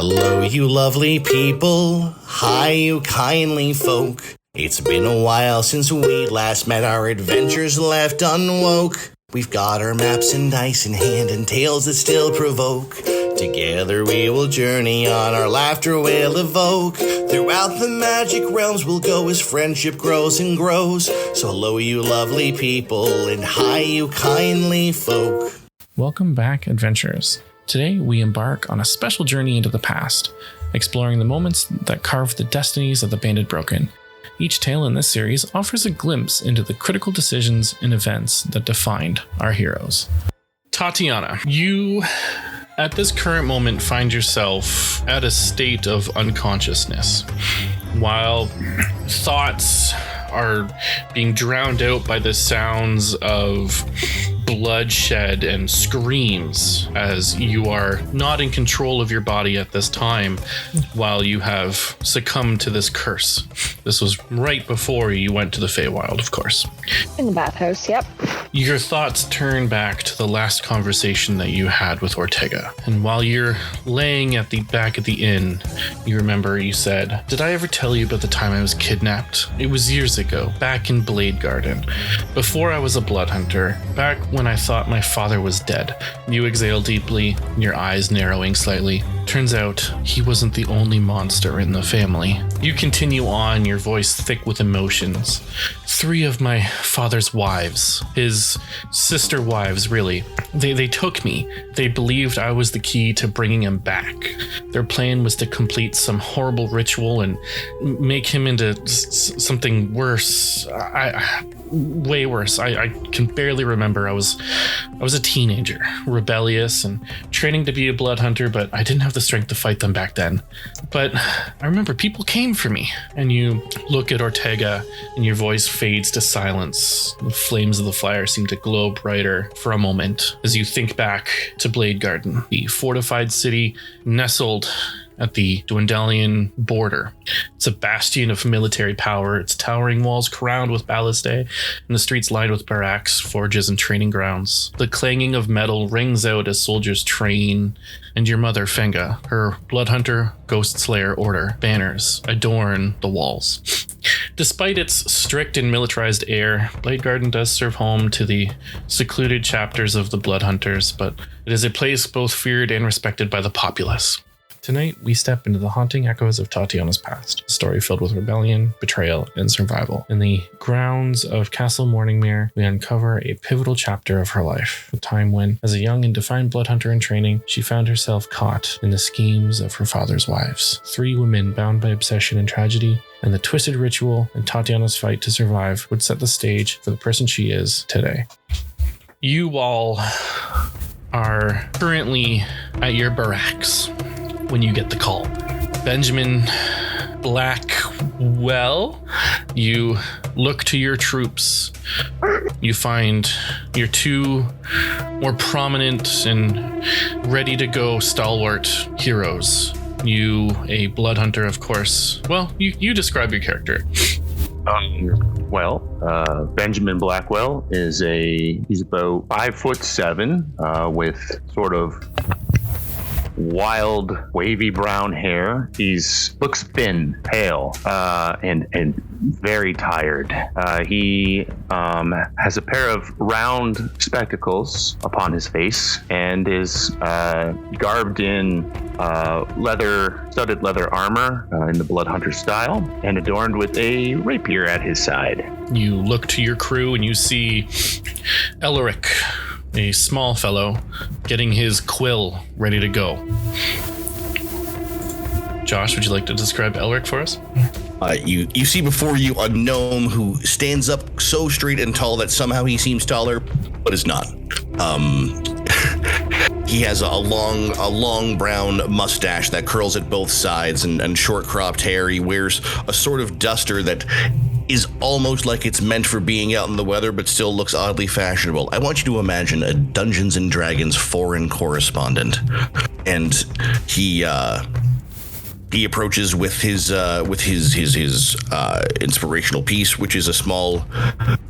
Hello, you lovely people. Hi, you kindly folk. It's been a while since we last met, our adventures left unwoke. We've got our maps and dice in hand and tales that still provoke. Together we will journey on, our laughter will evoke. Throughout the magic realms we'll go as friendship grows and grows. So hello, you lovely people, and hi, you kindly folk. Welcome back, adventurers. Today we embark on a special journey into the past, exploring the moments that carved the destinies of the Banded Broken. Each tale in this series offers a glimpse into the critical decisions and events that defined our heroes. Tatiana, you at this current moment find yourself at a state of unconsciousness. While thoughts are being drowned out by the sounds of bloodshed and screams, as you are not in control of your body at this time while you have succumbed to this curse. This was right before you went to the Feywild, of course. In the bathhouse, yep. Your thoughts turn back to the last conversation that you had with Ortega. And while you're laying at the back of the inn, you remember you said, "Did I ever tell you about the time I was kidnapped? It was years ago, back in Bladegarden, before I was a blood hunter, back when I thought my father was dead." You exhale deeply, your eyes narrowing slightly. Turns out he wasn't the only monster in the family. You continue on, your voice thick with emotions. 3 of my father's wives, his sister wives, really, they took me. They believed I was the key to bringing him back. Their plan was to complete some horrible ritual and make him into something worse. Way worse. I can barely remember. I was a teenager, rebellious and training to be a blood hunter, but I didn't have the strength to fight them back then. But I remember people came for me. And you look at Ortega and your voice fades to silence. The flames of the fire seem to glow brighter for a moment as you think back to Bladegarden, the fortified city nestled at the Dwendalian border. It's a bastion of military power, its towering walls crowned with ballistae, and the streets lined with barracks, forges, and training grounds. The clanging of metal rings out as soldiers train, and your mother, Fenga, her blood hunter, ghost slayer order, banners adorn the walls. Despite its strict and militarized air, Bladegarden does serve home to the secluded chapters of the blood hunters, but it is a place both feared and respected by the populace. Tonight, we step into the haunting echoes of Tatiana's past, a story filled with rebellion, betrayal, and survival. In the grounds of Castle Morningmere, we uncover a pivotal chapter of her life, a time when, as a young and defined blood hunter in training, she found herself caught in the schemes of her father's wives. 3 women bound by obsession and tragedy, and the twisted ritual and Tatiana's fight to survive would set the stage for the person she is today. You all are currently at your barracks when you get the call. Benjamin Blackwell, you look to your troops. You find your 2 more prominent and ready-to-go stalwart heroes. You, a blood hunter, of course. Well, you describe your character. Benjamin Blackwell he's about 5'7", with sort of wild, wavy brown hair. Looks thin, pale, and very tired. He has a pair of round spectacles upon his face and is garbed in studded leather armor in the blood hunter style and adorned with a rapier at his side. You look to your crew and you see Elric, a small fellow, getting his quill ready to go. Josh, would you like to describe Elric for us? You see before you a gnome who stands up so straight and tall that somehow he seems taller, but is not. He has a long brown mustache that curls at both sides and short cropped hair. He wears a sort of duster that is almost like it's meant for being out in the weather, but still looks oddly fashionable. I want you to imagine a Dungeons and Dragons foreign correspondent, and he approaches with his inspirational piece, which is a small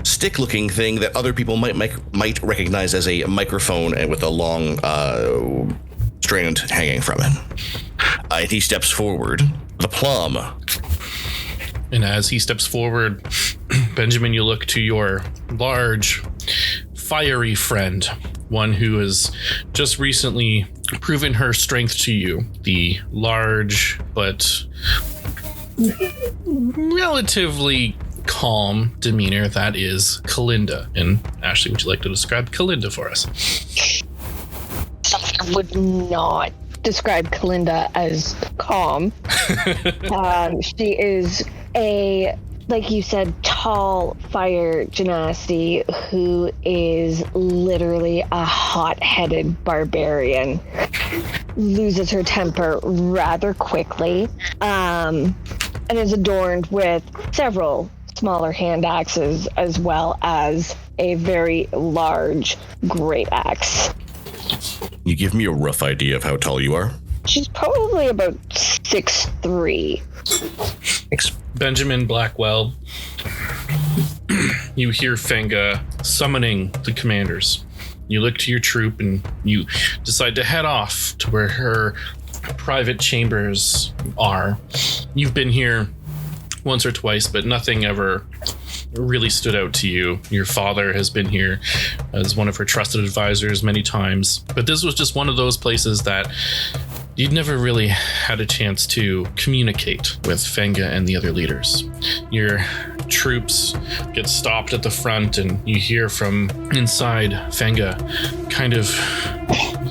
stick-looking thing that other people might recognize as a microphone, and with a long strand hanging from it. And he steps forward. The plum. And as he steps forward, Benjamin, you look to your large, fiery friend, one who has just recently proven her strength to you. The large, but relatively calm demeanor that is Kalinda. And Ashley, would you like to describe Kalinda for us? I would not describe Kalinda as calm. She is a, like you said, tall fire genasi who is literally a hot-headed barbarian. Loses her temper rather quickly, and is adorned with several smaller hand axes as well as a very large great axe. You give me a rough idea of how tall you are? She's probably about 6'3". Benjamin Blackwell, you hear Fenga summoning the commanders. You look to your troop and you decide to head off to where her private chambers are. You've been here once or twice, but nothing ever really stood out to you. Your father has been here as one of her trusted advisors many times, but this was just one of those places that you'd never really had a chance to communicate with Fenga and the other leaders. Your troops get stopped at the front and you hear from inside Fenga kind of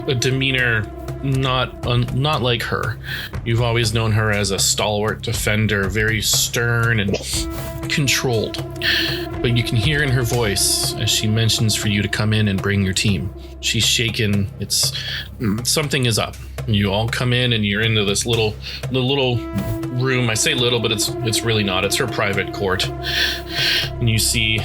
a demeanor not like her. You've always known her as a stalwart defender, very stern and controlled. But you can hear in her voice as she mentions for you to come in and bring your team. She's shaken. Something is up. You all come in and you're into this little room. I say little, but it's really not. It's her private court. And you see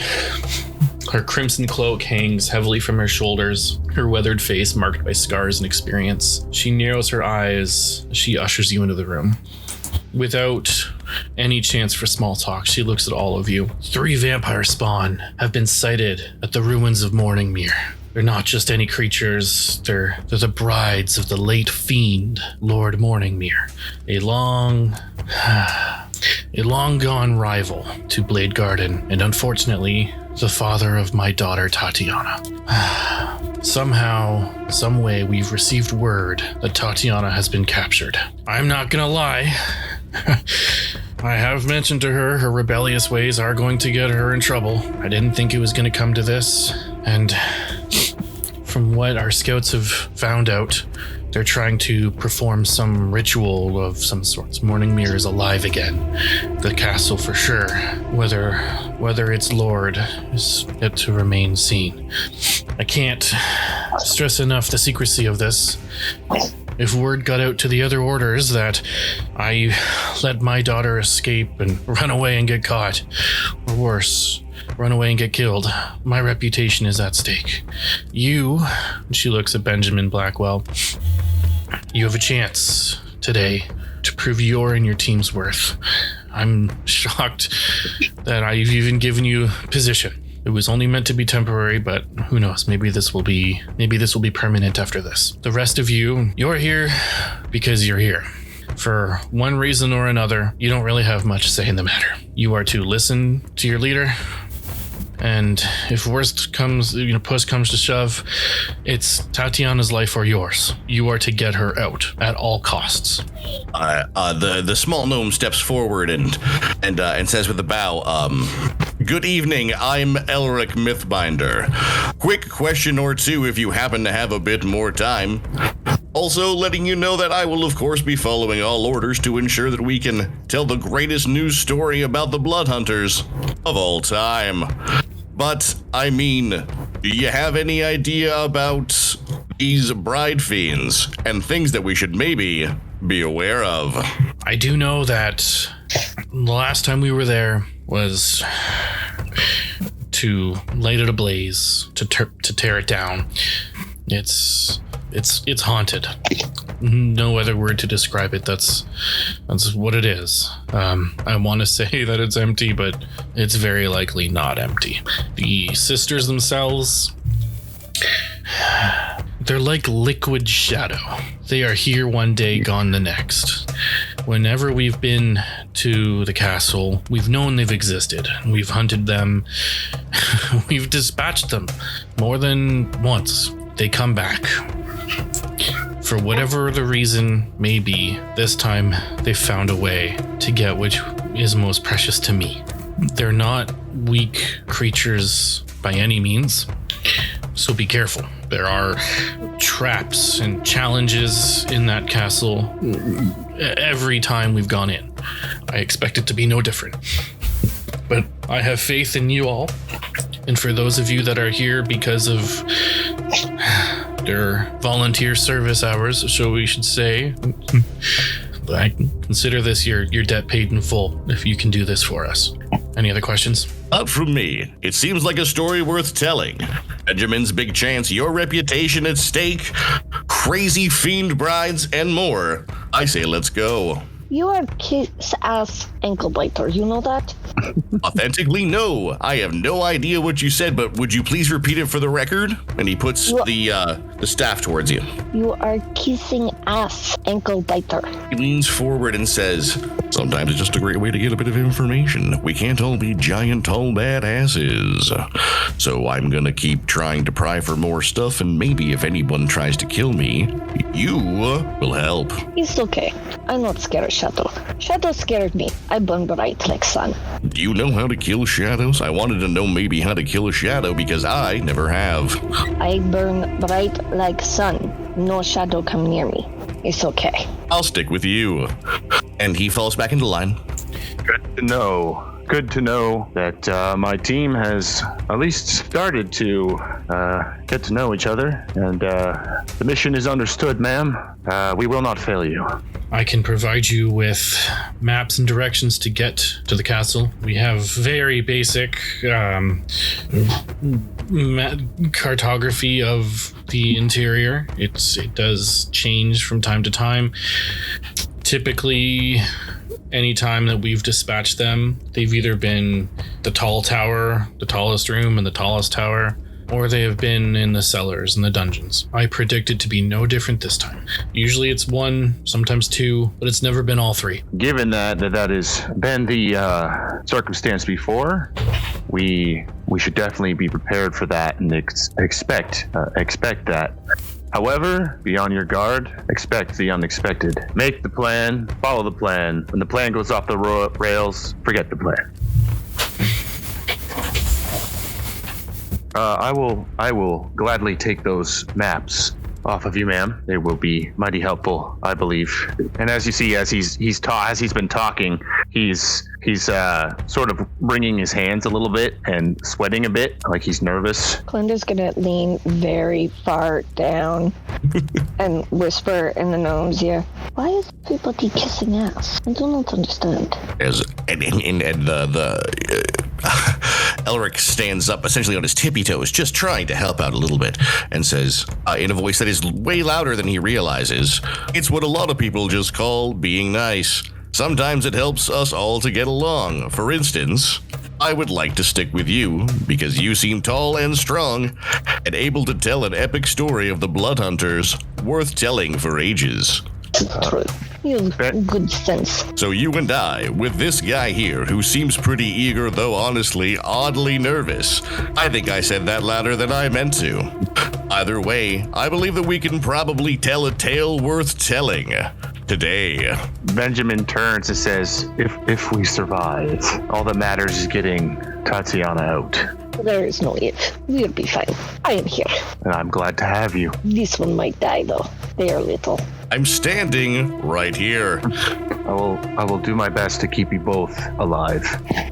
her crimson cloak hangs heavily from her shoulders, her weathered face marked by scars and experience. She narrows her eyes as she ushers you into the room. Without any chance for small talk, she looks at all of you. 3 vampire spawn have been sighted at the ruins of Morningmere. They're not just any creatures, they're the brides of the late fiend, Lord Morningmere. A long gone rival to Bladegarden, and unfortunately, the father of my daughter Tatiana. Somehow, some way, we've received word that Tatiana has been captured. I'm not gonna lie. I have mentioned to her rebellious ways are going to get her in trouble. I didn't think it was going to come to this. And from what our scouts have found out, they're trying to perform some ritual of some sorts. Morningmere is alive again. The castle for sure. Whether its lord is yet to remain seen. I can't stress enough the secrecy of this. If word got out to the other orders that I let my daughter escape and run away and get caught, or worse, run away and get killed, my reputation is at stake. You, she looks at Benjamin Blackwell, you have a chance today to prove your and your team's worth. I'm shocked that I've even given you position. It was only meant to be temporary, but who knows? Maybe this will be permanent after this. The rest of you, you're here because you're here. For one reason or another, you don't really have much say in the matter. You are to listen to your leader, and if worst comes, push comes to shove, it's Tatiana's life or yours. You are to get her out at all costs. The small gnome steps forward and says with a bow, good evening, I'm Elric Mythbinder. Quick question or two if you happen to have a bit more time. Also letting you know that I will of course be following all orders to ensure that we can tell the greatest news story about the blood hunters of all time. But, I mean, do you have any idea about these bride fiends and things that we should maybe be aware of? I do know that the last time we were there was to light it ablaze, to tear it down. It's haunted. No other word to describe it. That's what it is. I want to say that it's empty, but it's very likely not empty. The sisters themselves, They're like liquid shadow. They are here one day, gone the next. Whenever we've been to the castle, we've known they've existed. We've hunted them. We've dispatched them more than once. They come back. For whatever the reason may be, this time they found a way to get which is most precious to me. They're not weak creatures by any means, so be careful. There are traps and challenges in that castle every time we've gone in. I expect it to be no different. But I have faith in you all. And for those of you that are here because of their volunteer service hours, so we should say, I consider this your debt paid in full if you can do this for us. Any other questions? Up from me. It seems like a story worth telling. Benjamin's big chance, your reputation at stake, crazy fiend brides, and more. I say let's go. You are kiss-ass ankle biter, you know that? Authentically, no. I have no idea what you said, but would you please repeat it for the record? And he puts the staff towards you. You are kissing ass ankle biter. He leans forward and says, sometimes it's just a great way to get a bit of information. We can't all be giant, tall, badasses. So I'm gonna keep trying to pry for more stuff, and maybe if anyone tries to kill me, you will help. It's okay. I'm not scared of Shadow. Shadow scared me. I burn bright like sun. Do you know how to kill shadows? I wanted to know maybe how to kill a shadow because I never have. I burn bright like sun. No shadow come near me. It's okay. I'll stick with you. And he falls back into line. Good to know. Good to know that my team has at least started to get to know each other, and the mission is understood, ma'am. We will not fail you. I can provide you with maps and directions to get to the castle. We have very basic cartography of the interior. It does change from time to time. Typically, any time that we've dispatched them, they've either been the tall tower, the tallest room, and the tallest tower, or they have been in the cellars and the dungeons. I predict it to be no different this time. Usually it's one, sometimes two, but it's never been all three. Given that has been the circumstance before, we should definitely be prepared for that and expect that. However, be on your guard, expect the unexpected. Make the plan, follow the plan. When the plan goes off the rails, forget the plan. I will gladly take those maps off of you, ma'am. They will be mighty helpful, I believe. And as you see, as he's been talking, he's sort of wringing his hands a little bit and sweating a bit, like he's nervous. Glenda's gonna lean very far down and whisper in the gnome's ear, why is everybody kissing ass? I do not understand. Elric stands up essentially on his tippy toes, just trying to help out a little bit, and says, in a voice that is way louder than he realizes, it's what a lot of people just call being nice. Sometimes it helps us all to get along. For instance, I would like to stick with you because you seem tall and strong and able to tell an epic story of the Blood Hunters worth telling for ages. True. You have good sense. So you and I, with this guy here, who seems pretty eager, though honestly oddly nervous. I think I said that louder than I meant to. Either way, I believe that we can probably tell a tale worth telling. Today. Benjamin turns and says, if we survive, all that matters is getting Tatiana out. There is no if. We'll be fine. I am here. And I'm glad to have you. This one might die, though. They are little. I'm standing right here. I will do my best to keep you both alive.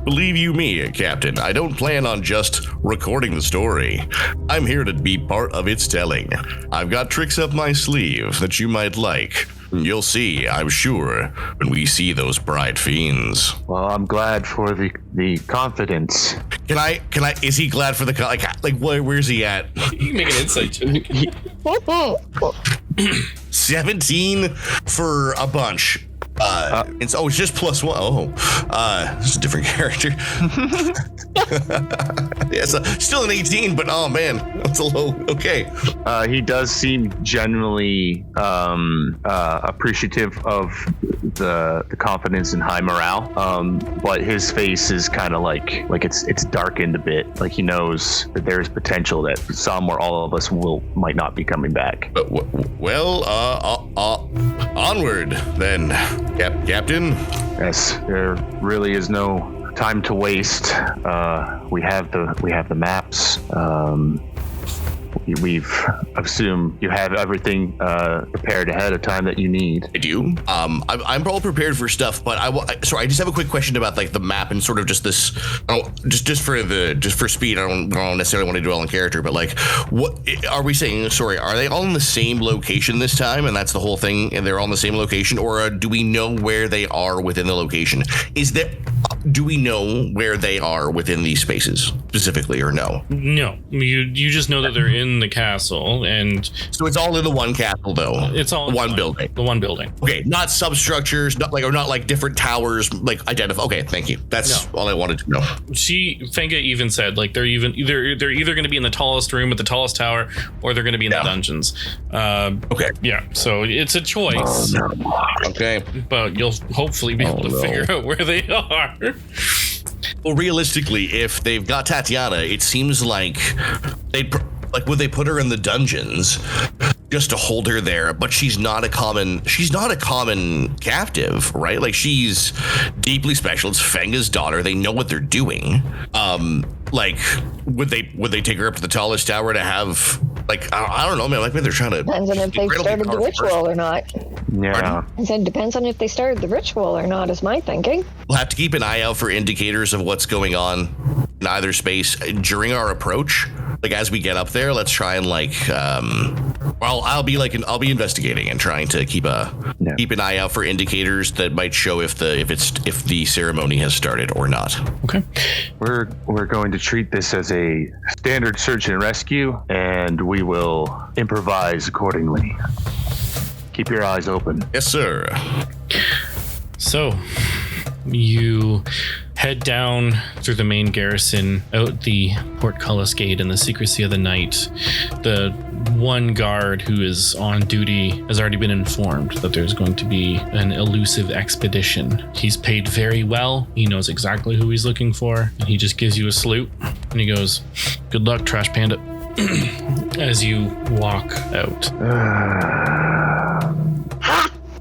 Believe you me, Captain, I don't plan on just recording the story. I'm here to be part of its telling. I've got tricks up my sleeve that you might like. You'll see, I'm sure, when we see those bright fiends. Well, I'm glad for the confidence. Can I, is he glad for the, where's he at? You can make an insight check. 17 for a bunch. It's just +1. Oh, this is a different character. Yeah, so still an 18, but oh man, that's a low. Okay. He does seem genuinely appreciative of the confidence and high morale. But his face is kind of like it's darkened a bit. Like he knows that there's potential that some or all of us might not be coming back. Well, onward then, Captain. Yes, there really is no time to waste. We have the maps. We've assumed you have everything prepared ahead of time that you need. I do. I'm all prepared for stuff, but I just have a quick question about like the map and sort of just this. Just for speed. I don't necessarily want to dwell on character, but like, what are we saying? Sorry, are they all in the same location this time, and that's the whole thing, and they're all in the same location, or do we know where they are within the location? Do we know where they are within these spaces specifically, or no? No, you just know that they're in the castle, and so it's all in the one castle, though. It's all one building. The one building. Okay, not substructures, not like different towers, like identify. Okay, thank you. That's all I wanted to know. Fenga even said like they're either going to be in the tallest room with the tallest tower, or they're going to be in the dungeons. Okay. Yeah. So it's a choice. Oh, no. Okay. But you'll hopefully be able to figure out where they are. Well, realistically, if they've got Tatiana, it seems like would they put her in the dungeons just to hold her there? But she's not a common captive, right? Like she's deeply special. It's Fenga's daughter. They know what they're doing. Like would they take her up to the tallest tower to have like I don't know, man. Like maybe they're trying to. Depends on if they started the ritual or not. Yeah. I said depends on if they started the ritual or not. Is my thinking. We'll have to keep an eye out for indicators of what's going on in either space during our approach. Like as we get up there, let's try and I'll be investigating and trying to keep an eye out for indicators that might show if the ceremony has started or not. Okay. We're going to treat this as a standard search and rescue, and we will improvise accordingly. Keep your eyes open. Yes, sir. So you head down through the main garrison, out the portcullis gate in the secrecy of the night. The one guard who is on duty has already been informed that there's going to be an elusive expedition. He's paid very well. He knows exactly who he's looking for, and he just gives you a salute, and he goes, "Good luck, Trash Panda," as you walk out.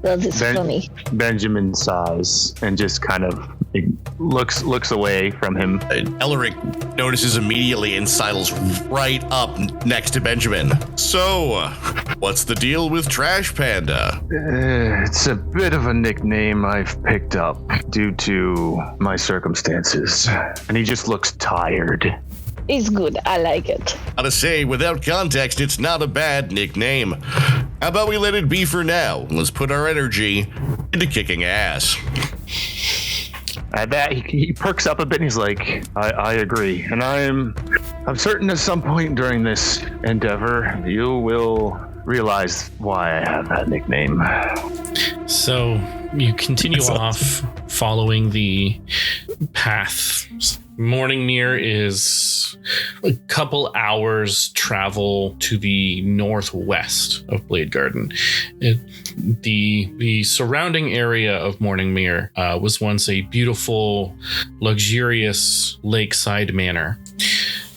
That is funny. Benjamin sighs and just kind of looks away from him. Elric notices immediately and sidles right up next to Benjamin. So, what's the deal with Trash Panda? It's a bit of a nickname I've picked up due to my circumstances. And he just looks tired. It's good. I like it. Gotta say, without context, it's not a bad nickname. How about we let it be for now? Let's put our energy into kicking ass. At that, he perks up a bit and he's like, I agree. And I'm certain at some point during this endeavor, you will realize why I have that nickname. So you continue off following the path. Morningmere is a couple hours travel to the northwest of Bladegarden. The surrounding area of Morningmere was once a beautiful, luxurious lakeside manor.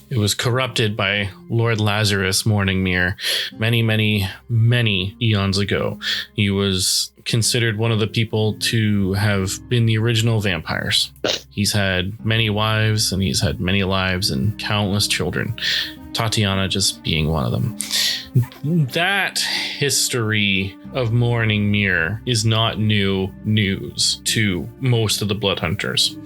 It was corrupted by Lord Lazarus Morningmere many eons ago. He was considered one of the people to have been the original vampires. He's had many wives and he's had many lives and countless children. Tatiana just being one of them. That history of Morningmere is not new news to most of the Blood Hunters.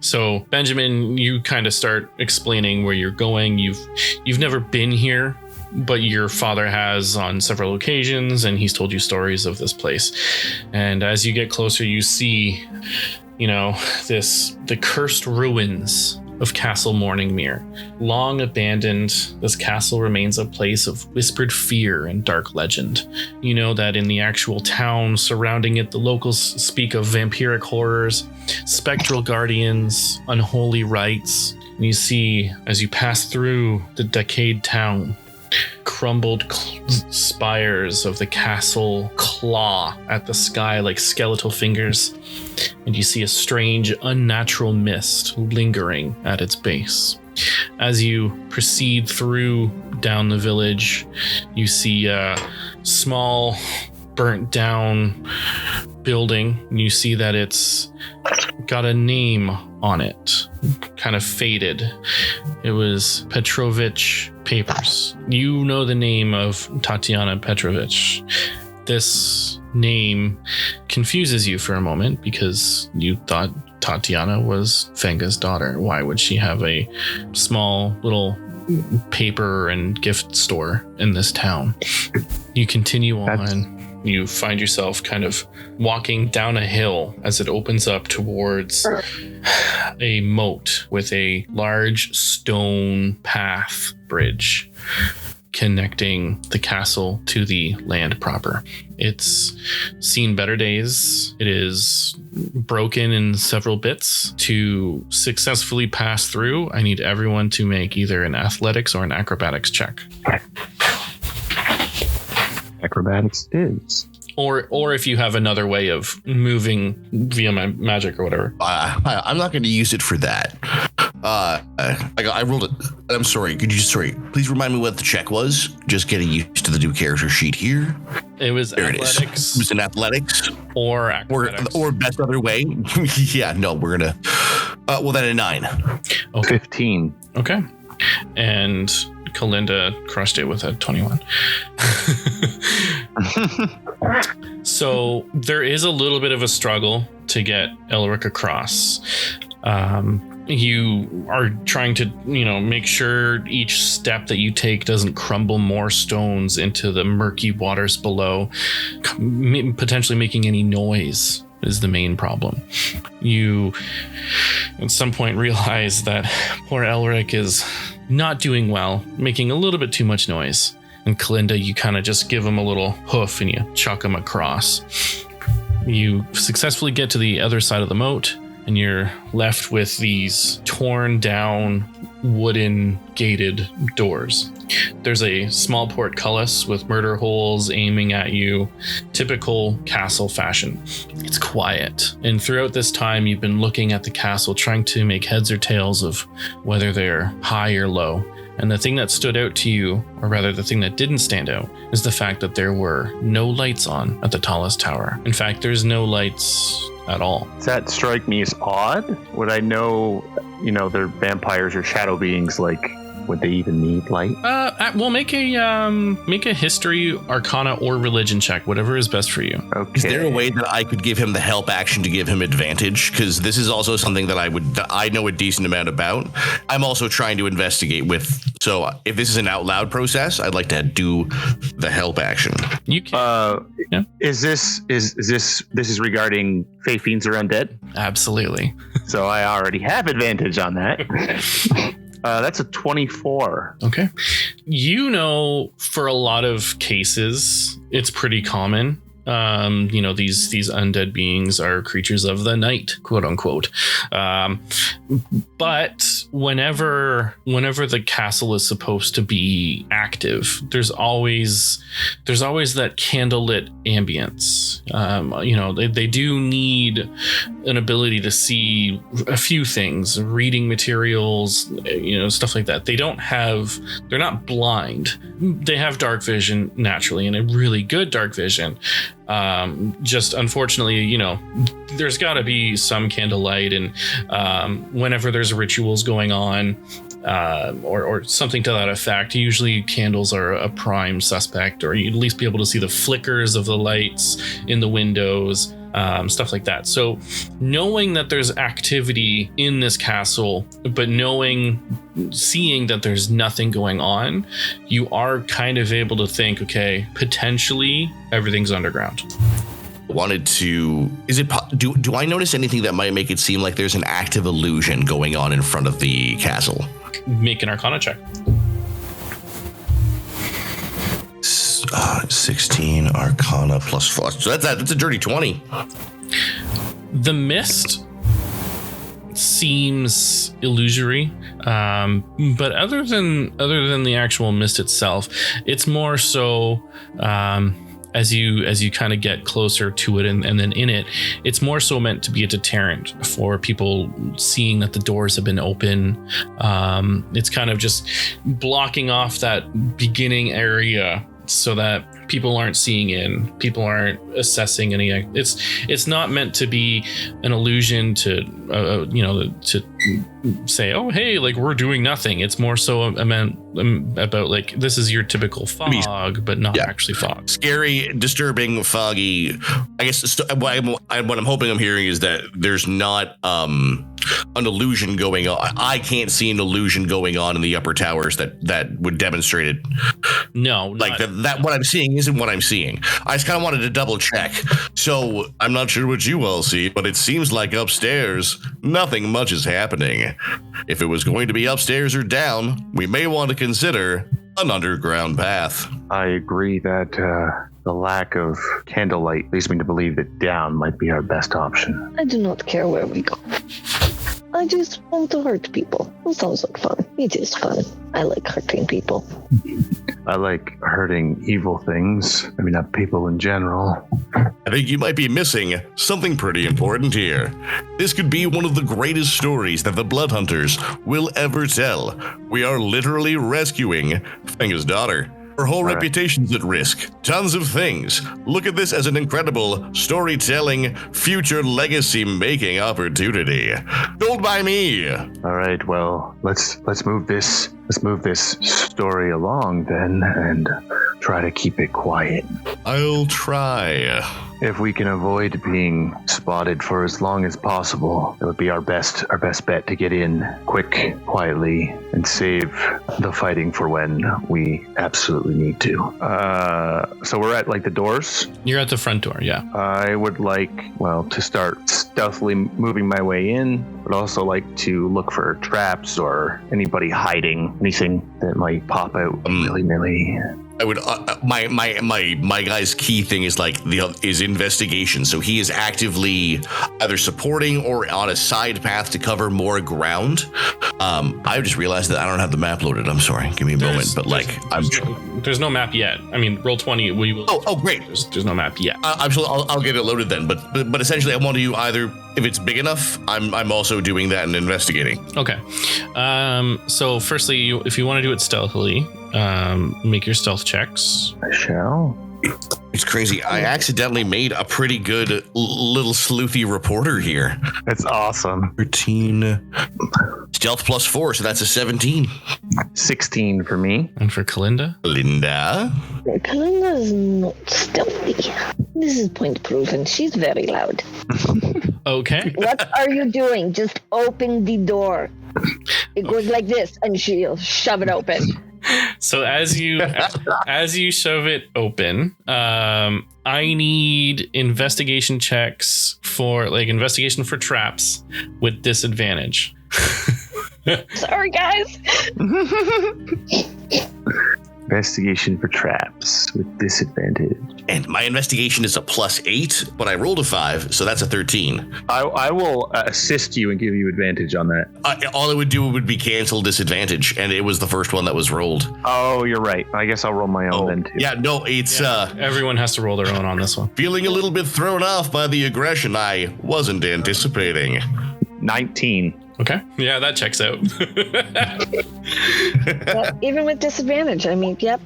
So, Benjamin, you kind of start explaining where you're going. You've never been here, but your father has on several occasions, and he's told you stories of this place. And as you get closer, you see, the cursed ruins of Castle Morningmere. Long abandoned, this castle remains a place of whispered fear and dark legend. You know that in the actual town surrounding it, the locals speak of vampiric horrors, spectral guardians, unholy rites. And you see, as you pass through the decayed town, crumbled spires of the castle claw at the sky like skeletal fingers, and you see a strange, unnatural mist lingering at its base. As you proceed through down the village, you see a small, burnt down building, and you see that it's got a name on it, kind of faded. It was Petrovich Papers. You know the name of Tatiana Petrovich. This name confuses you for a moment because you thought Tatiana was Fenga's daughter. Why would she have a small little paper and gift store in this town? You continue on. You find yourself kind of walking down a hill as it opens up towards a moat with a large stone path bridge connecting the castle to the land proper. It's seen better days. It is broken in several bits. To successfully pass through, I need everyone to make either an athletics or an acrobatics check. Acrobatics is. Or if you have another way of moving via magic or whatever. I'm not going to use it for that. I rolled it. I'm sorry. Please remind me what the check was? Just getting used to the new character sheet here. It was there. Athletics. It was an athletics. Or acrobatics. Or best other way. Yeah, no, we're going to. Well, then a 9. Okay. 15. Okay. And Kalinda crushed it with a 21. So there is a little bit of a struggle to get Elric across. You are trying to, make sure each step that you take doesn't crumble more stones into the murky waters below, potentially making any noise is the main problem. You, at some point, realize that poor Elric is not doing well, making a little bit too much noise. And Kalinda, you kind of just give him a little hoof and you chuck him across. You successfully get to the other side of the moat, and you're left with these torn down wooden gated doors. There's a small portcullis with murder holes aiming at you, typical castle fashion. It's quiet, and throughout this time you've been looking at the castle, trying to make heads or tails of whether they're high or low. And the thing that stood out to you, or rather the thing that didn't stand out, is the fact that there were no lights on at the tallest tower. In fact, there's no lights at all. Does that strike me as odd? Would I know, they're vampires or shadow beings, would they even need light? Well, make a history, arcana, or religion check, whatever is best for you. Okay. Is there a way that I could give him the help action to give him advantage? Because this is also something that I know a decent amount about. I'm also trying to investigate with. So if this is an out loud process, I'd like to do the help action. You can. Yeah. Is this regarding Fey Fiends or undead? Absolutely. So I already have advantage on that. That's a 24. Okay. For a lot of cases, it's pretty common. These undead beings are creatures of the night, quote unquote. But whenever the castle is supposed to be active, there's always that candlelit ambience. They do need an ability to see a few things, reading materials, stuff like that. They're not blind. They have dark vision naturally, and a really good dark vision. Just unfortunately, there's got to be some candlelight, and whenever there's rituals going on, or something to that effect, usually candles are a prime suspect, or you'd at least be able to see the flickers of the lights in the windows, stuff like that. So knowing that there's activity in this castle, but seeing that there's nothing going on, you are kind of able to think, okay, potentially everything's underground. wanted to. Do I notice anything that might make it seem like there's an active illusion going on in front of the castle? Make an Arcana check. 16 Arcana plus 4. So that's a dirty 20. The mist seems illusory, but other than the actual mist itself, it's more so as you kind of get closer to it and then in it, it's more so meant to be a deterrent for people seeing that the doors have been open. It's kind of just blocking off that beginning area so that people aren't seeing in, people aren't assessing any. It's not meant to be an illusion to to say, oh hey, like we're doing nothing. It's more so meant about like this is your typical fog, but not actually fog. Scary, disturbing, foggy. I guess what I'm hoping I'm hearing is that there's not an illusion going on. I can't see an illusion going on in the upper towers that would demonstrate it. No, like that what I'm seeing isn't what I'm seeing. I just kind of wanted to double check. So I'm not sure what you all see, but it seems like upstairs, nothing much is happening. If it was going to be upstairs or down, we may want to consider an underground path. I agree that the lack of candlelight leads me to believe that down might be our best option. I do not care where we go. I just want to hurt people. It sounds like fun. It is fun. I like hurting people. I like hurting evil things. I mean, not people in general. I think you might be missing something pretty important here. This could be one of the greatest stories that the Blood Hunters will ever tell. We are literally rescuing Fenga's daughter. Her whole reputation's at risk. Tons of things. Look at this as an incredible storytelling, future legacy-making opportunity. Told by me. All right, well, let's move this story along then and try to keep it quiet. I'll try. If we can avoid being spotted for as long as possible, it would be our best bet to get in quick, quietly, and save the fighting for when we absolutely need to. So we're at like the doors? You're at the front door, yeah. I would like, to start stealthily moving my way in, but also like to look for traps or anybody hiding, anything that might pop out willy-nilly. I would my guy's key thing is is investigation. So he is actively either supporting or on a side path to cover more ground. I just realized that I don't have the map loaded. I'm sorry. Give me a moment. But there's no map yet. I mean, roll 20. We will. Oh, great. There's no map yet. I'll get it loaded then. But essentially, I want to do either. If it's big enough, I'm also doing that and investigating. Okay. So firstly, if you want to do it stealthily, make your stealth checks. I shall. It's crazy. I accidentally made a pretty good little sleuthy reporter here. That's awesome. 13 stealth plus 4, so that's a 17. 16 for me. And for Kalinda? Kalinda is not stealthy. This is point proven. She's very loud. Okay. What are you doing? Just open the door. It goes like this, and she'll shove it open. So as you shove it open, I need investigation checks for investigation for traps with disadvantage. Sorry, guys. Investigation for traps with disadvantage. And my investigation is a +8, but I rolled a 5, so that's a 13. I will assist you and give you advantage on that. All it would do would be cancel disadvantage, and it was the first one that was rolled. Oh, you're right. I guess I'll roll my own then too. Yeah, no, it's everyone has to roll their own on this one. Feeling a little bit thrown off by the aggression I wasn't anticipating. 19. Okay. Yeah, that checks out. Well, even with disadvantage, I mean, yep.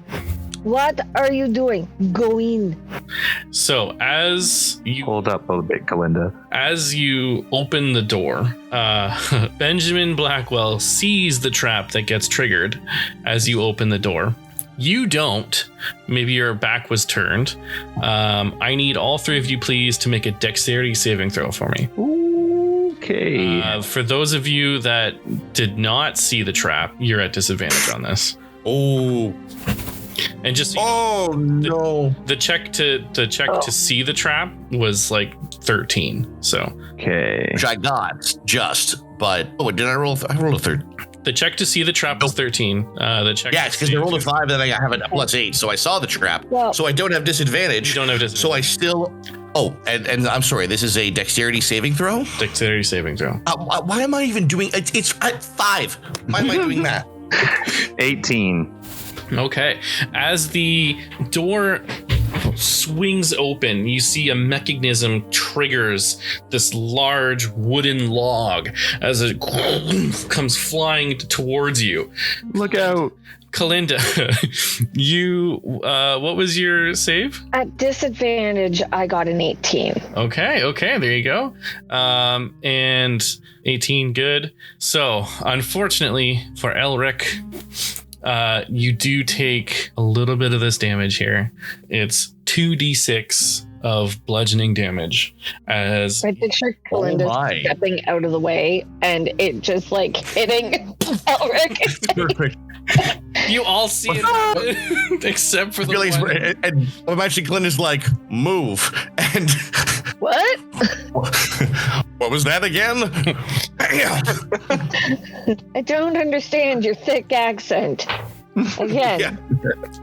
What are you doing? Go in. So as you hold up a bit, Kalinda. As you open the door, Benjamin Blackwell sees the trap that gets triggered as you open the door. You don't. Maybe your back was turned. I need all three of you, please, to make a dexterity saving throw for me. Okay. For those of you that did not see the trap, you're at disadvantage on this. Oh. And just no. the check to see the trap was like 13. So Okay. Which I got but did I roll? I rolled a 3rd. the check to see the trap was 13. The check. Yeah, it's because I rolled a 5, then I have a +8, so I saw the trap. Well, so I don't have disadvantage. You don't have disadvantage. So I still. Oh, and I'm sorry. This is a dexterity saving throw. Dexterity saving throw. Why am I even doing? It's at 5. Why am I doing that? 18. Okay. As the door swings open, you see a mechanism triggers this large wooden log as it comes flying towards you. Look out. Kalinda, you, what was your save? at disadvantage, I got an 18. Okay, there you go. And 18, good. So, unfortunately for Elric, you do take a little bit of this damage here. It's 2d6 of bludgeoning damage as I picture Kalinda stepping out of the way and it just like hitting Elric. Perfect. you all see it except for the one. And actually, Clint is like, move. And What? what was that again? I don't understand your thick accent. Again. Yeah.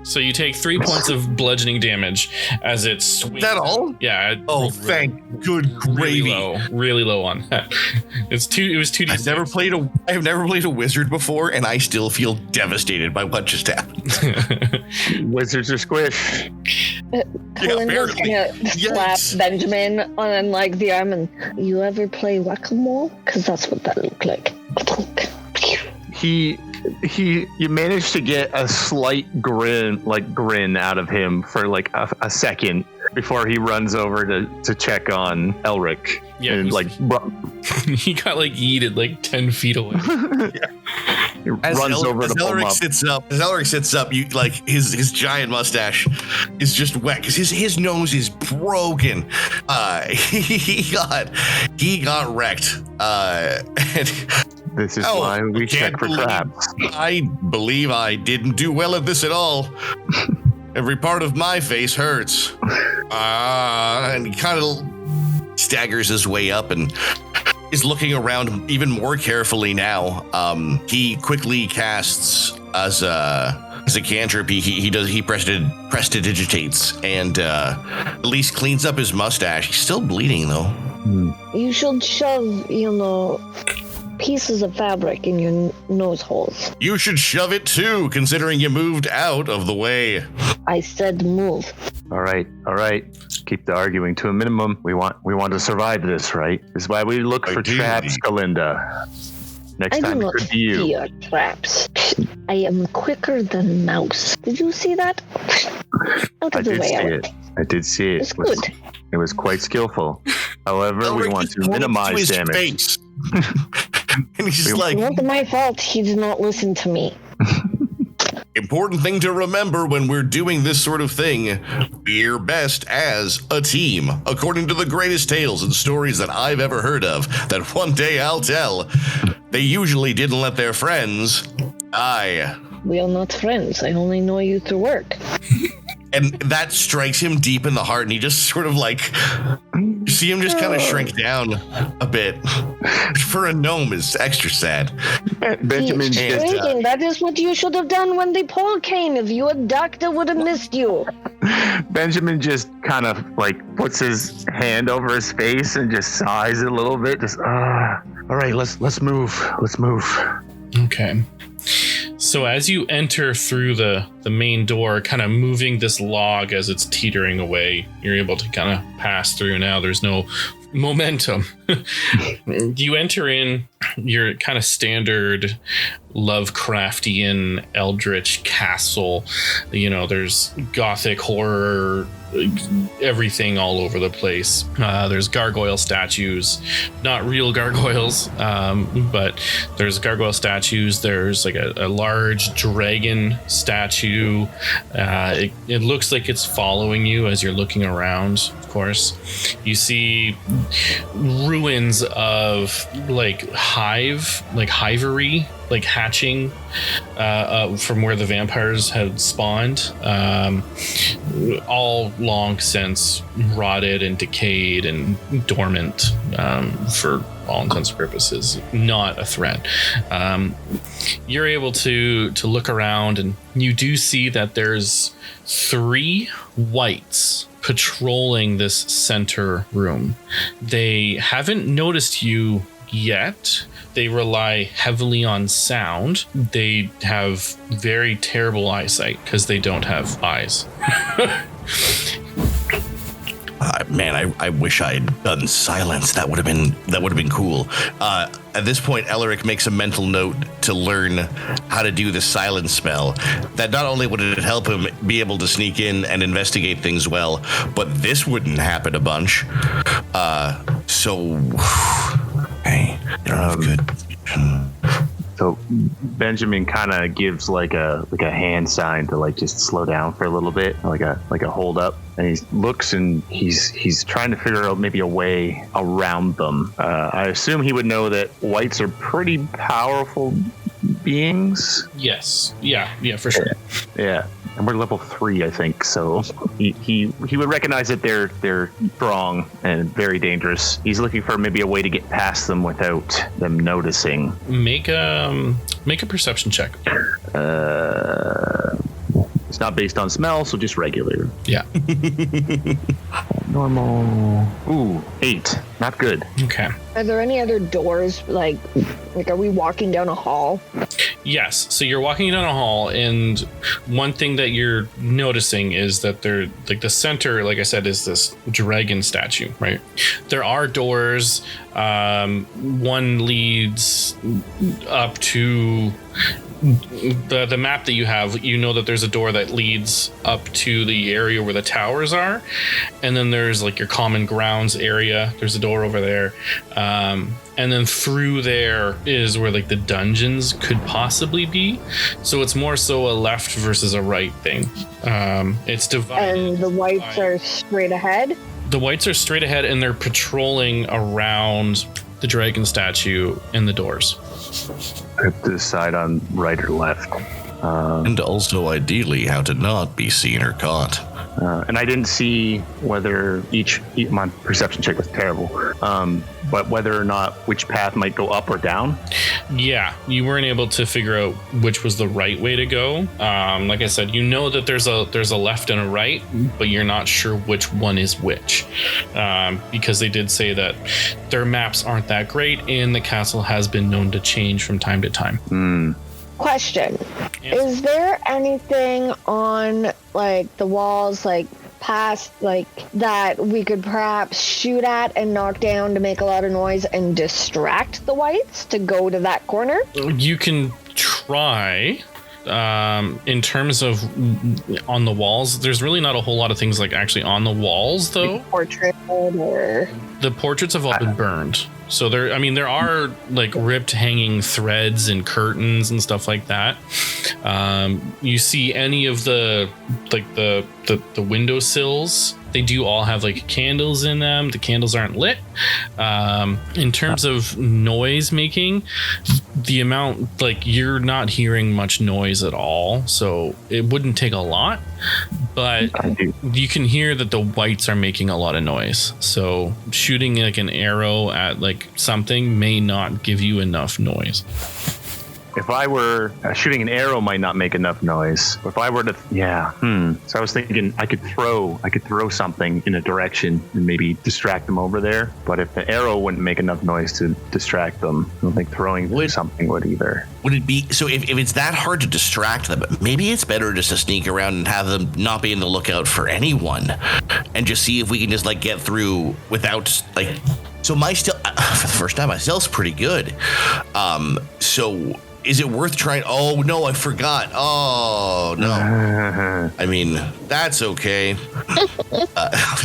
So you take 3 points of bludgeoning damage as it swings. That all? Yeah. Oh, thank good gravy. Really low on that. It was 2d6. I've never played a wizard before, and I still feel devastated by what just happened. Wizards are squish. Kalinda's gonna slap Benjamin on like the arm and you ever play whack-a-mole? Because that's what that looked like. You managed to get a slight grin out of him for like a second before he runs over to check on Elric. Yeah, and he got like yeeted like 10 feet away. He runs over to pull him up. As Elric sits up, you like his giant mustache is just wet because his nose is broken. He got wrecked. And this is why we check for traps. I believe I didn't do well at this at all. Every part of my face hurts. And he kind of staggers his way up and is looking around even more carefully now. He quickly casts as a cantrip. He prestidigitates and at least cleans up his mustache. He's still bleeding though. You should shove, pieces of fabric in your nose holes. You should shove it too, considering you moved out of the way. I said move. All right. Keep the arguing to a minimum. We want to survive this, right? This is why we look for traps, Kalinda. Next time it could be you. I do not fear traps. I am quicker than mouse. Did you see that? Out of the way, Elric. I did see it. It's good. It was quite skillful. However, we want to minimize damage. And he's just like, it's not my fault he did not listen to me. important thing to remember when we're doing this sort of thing, we're best as a team. According to the greatest tales and stories that I've ever heard of, that one day I'll tell, they usually didn't let their friends die. We are not friends. I only know you through work. And that strikes him deep in the heart, and he just sort of like, you see him just kind of shrink down a bit. For a gnome, is extra sad. Benjamin, that is what you should have done when the pole came. If you had ducked, I would have missed you. Benjamin just kind of like puts his hand over his face and just sighs a little bit. Just, all right, let's move. Let's move. Okay. So as you enter through the main door, kind of moving this log as it's teetering away, you're able to kind of pass through now. There's no momentum. You enter in your kind of standard Lovecraftian eldritch castle. You know, there's gothic horror, everything all over the place. There's gargoyle statues, not real gargoyles, but there's gargoyle statues. There's like a large dragon statue. It looks like it's following you as you're looking around. course. You see ruins of hivery, hatching from where the vampires had spawned, all long since rotted and decayed and dormant, for all intents and purposes, not a threat. You're able to look around, and you do see that there's 3 whites patrolling this center room. They haven't noticed you yet. They rely heavily on sound. They have very terrible eyesight because they don't have eyes. Man, I wish I'd done silence. That would have been cool. At this point, Elric makes a mental note to learn how to do the silence spell. That not only would it help him be able to sneak in and investigate things well, but this wouldn't happen a bunch. Hey, I don't have good. So Benjamin kind of gives like a hand sign to just slow down for a little bit, like a hold up, and he looks and he's trying to figure out maybe a way around them. I assume he would know that whites are pretty powerful beings. Yes. Yeah, for sure. Yeah. And we're level 3, I think. So he would recognize that they're strong and very dangerous. He's looking for maybe a way to get past them without them noticing. Make a perception check. It's not based on smell, so just regular. Yeah. Normal. Ooh, 8. Not good. Okay. Are there any other doors? Like are we walking down a hall? Yes. So you're walking down a hall, and one thing that you're noticing is that they're the center, like I said, is this dragon statue, right? There are doors. One leads up to the map that you have. You know that there's a door that leads up to the area where the towers are, and then there's your common grounds area. There's a door over there, and then through there is where the dungeons could possibly be. So it's more so a left versus a right thing. It's divided. And the whites are straight ahead? The whites are straight ahead, and they're patrolling around the dragon statue and the doors. I have to decide on right or left. And also, ideally, how to not be seen or caught. And I didn't see whether my perception check was terrible, but whether or not which path might go up or down. Yeah, you weren't able to figure out which was the right way to go. Like I said, you know that there's a left and a right, but you're not sure which one is which, because they did say that their maps aren't that great, and the castle has been known to change from time to time. Question. Is there anything on the walls past that we could perhaps shoot at and knock down to make a lot of noise and distract the whites to go to that corner? You can try. In terms of on the walls, there's really not a whole lot of things actually on the walls, though. Portrait or the portraits have all been burned. So there are ripped hanging threads and curtains and stuff like that. You see any of the windowsills, they do all have candles in them. The candles aren't lit. In terms of noise making, the amount you're not hearing much noise at all, so it wouldn't take a lot, but you can hear that the whites are making a lot of noise. So shooting an arrow at something may not give you enough noise. If I were shooting an arrow, might not make enough noise. If I were to, So I was thinking I could throw something in a direction and maybe distract them over there. But if the arrow wouldn't make enough noise to distract them, I don't think throwing something would either. Would it be so? If it's that hard to distract them, maybe it's better just to sneak around and have them not be on the lookout for anyone, and just see if we can just get through without So my stealth, for the first time, my stealth's pretty good. So is it worth trying? Oh no, I forgot. Oh no. I mean, that's okay.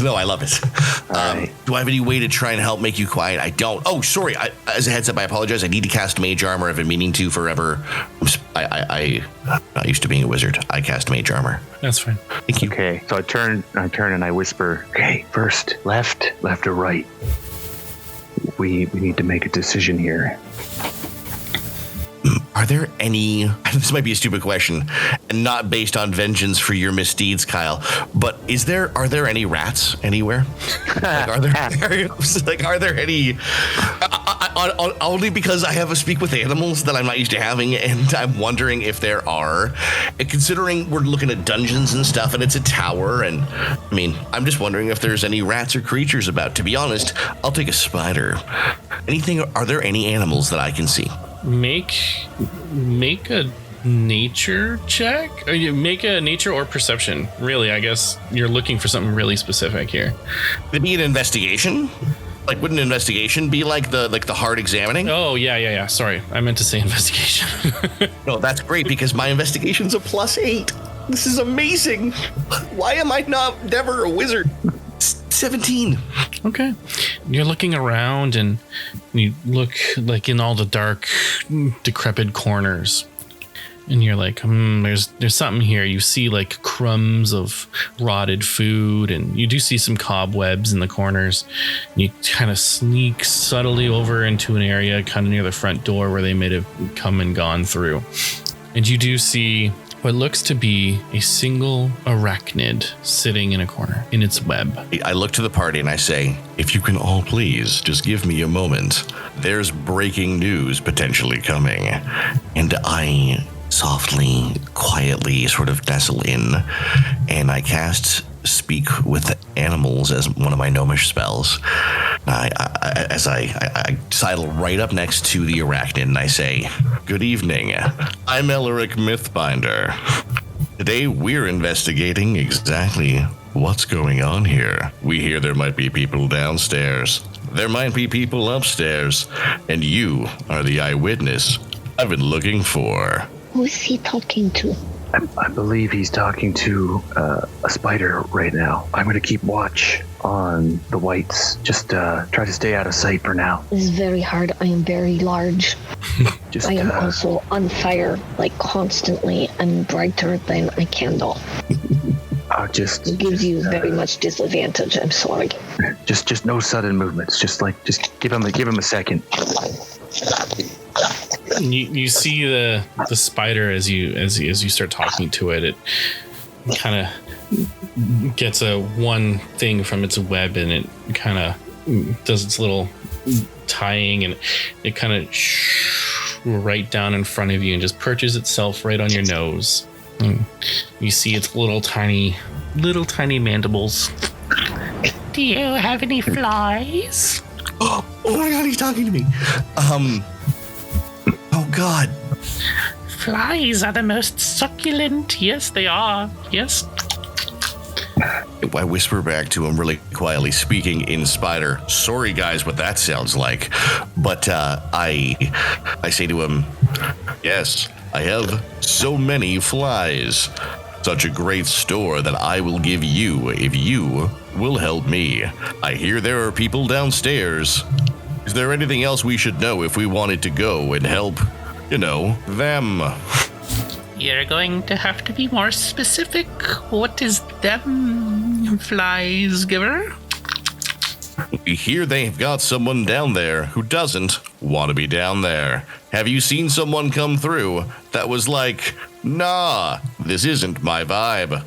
No, I love it. Do I have any way to try and help make you quiet? I don't. Oh, sorry. As a heads up, I apologize. I need to cast Mage Armor. I've been meaning to forever. I not used to being a wizard. I cast mage armor. That's fine. Thank you. Okay, so I turn and I whisper, okay, first, left or right? We need to make a decision here. Are there any, this might be a stupid question, and not based on vengeance for your misdeeds, Kyle, but are there any rats anywhere? Like, are there any, only because I have a speak with animals that I'm not used to having, and I'm wondering if there are, and considering we're looking at dungeons and stuff, and it's a tower, and I mean, I'm just wondering if there's any rats or creatures about. To be honest, I'll take a spider. Are there any animals that I can see? Make a nature check. Make a nature or perception. Really, I guess you're looking for something really specific here. Would it be an investigation? Like, wouldn't an investigation be like the hard examining? Oh, yeah. Sorry, I meant to say investigation. No, that's great because my investigation's a +8. This is amazing. Why am I never a wizard? 17. Okay. You're looking around and you look like in all the dark, decrepit corners. And you're like, there's something here. You see like crumbs of rotted food, and you do see some cobwebs in the corners. And you kind of sneak subtly over into an area kind of near the front door where they may have come and gone through. And you do see what looks to be a single arachnid sitting in a corner in its web. I look to the party and I say, if you can all please just give me a moment. There's breaking news potentially coming. And I softly, quietly sort of nestle in, and I cast Speak with Animals as one of my gnomish spells. I sidle right up next to the arachnid and I say, good evening, I'm Elric Mythbinder. Today we're investigating exactly what's going on here. We hear there might be people downstairs. There might be people upstairs, and you are the eyewitness I've been looking for. Who is he talking to? I believe he's talking to a spider right now. I'm going to keep watch on the whites. Just try to stay out of sight for now. This is very hard. I am very large. Just, I am also on fire, like constantly, and brighter than a candle. It gives you very much disadvantage. I'm sorry. Just no sudden movements. Just give him a second. You see the spider as you start talking to it. It kind of gets one thing from its web, and it kind of does its little tying, and it kind of right down in front of you and just perches itself right on your nose. And you see its little tiny mandibles. Do you have any flies? Oh my god, he's talking to me. Oh god. Flies are the most succulent. Yes, they are. Yes. I whisper back to him really quietly, speaking in spider. Sorry guys, what that sounds like. But I say to him, yes, I have so many flies. Such a great store that I will give you if you will help me. I hear there are people downstairs. Is there anything else we should know if we wanted to go and help, them? You're going to have to be more specific. What is them flies, giver? We hear they've got someone down there who doesn't want to be down there. Have you seen someone come through that was like, nah, this isn't my vibe?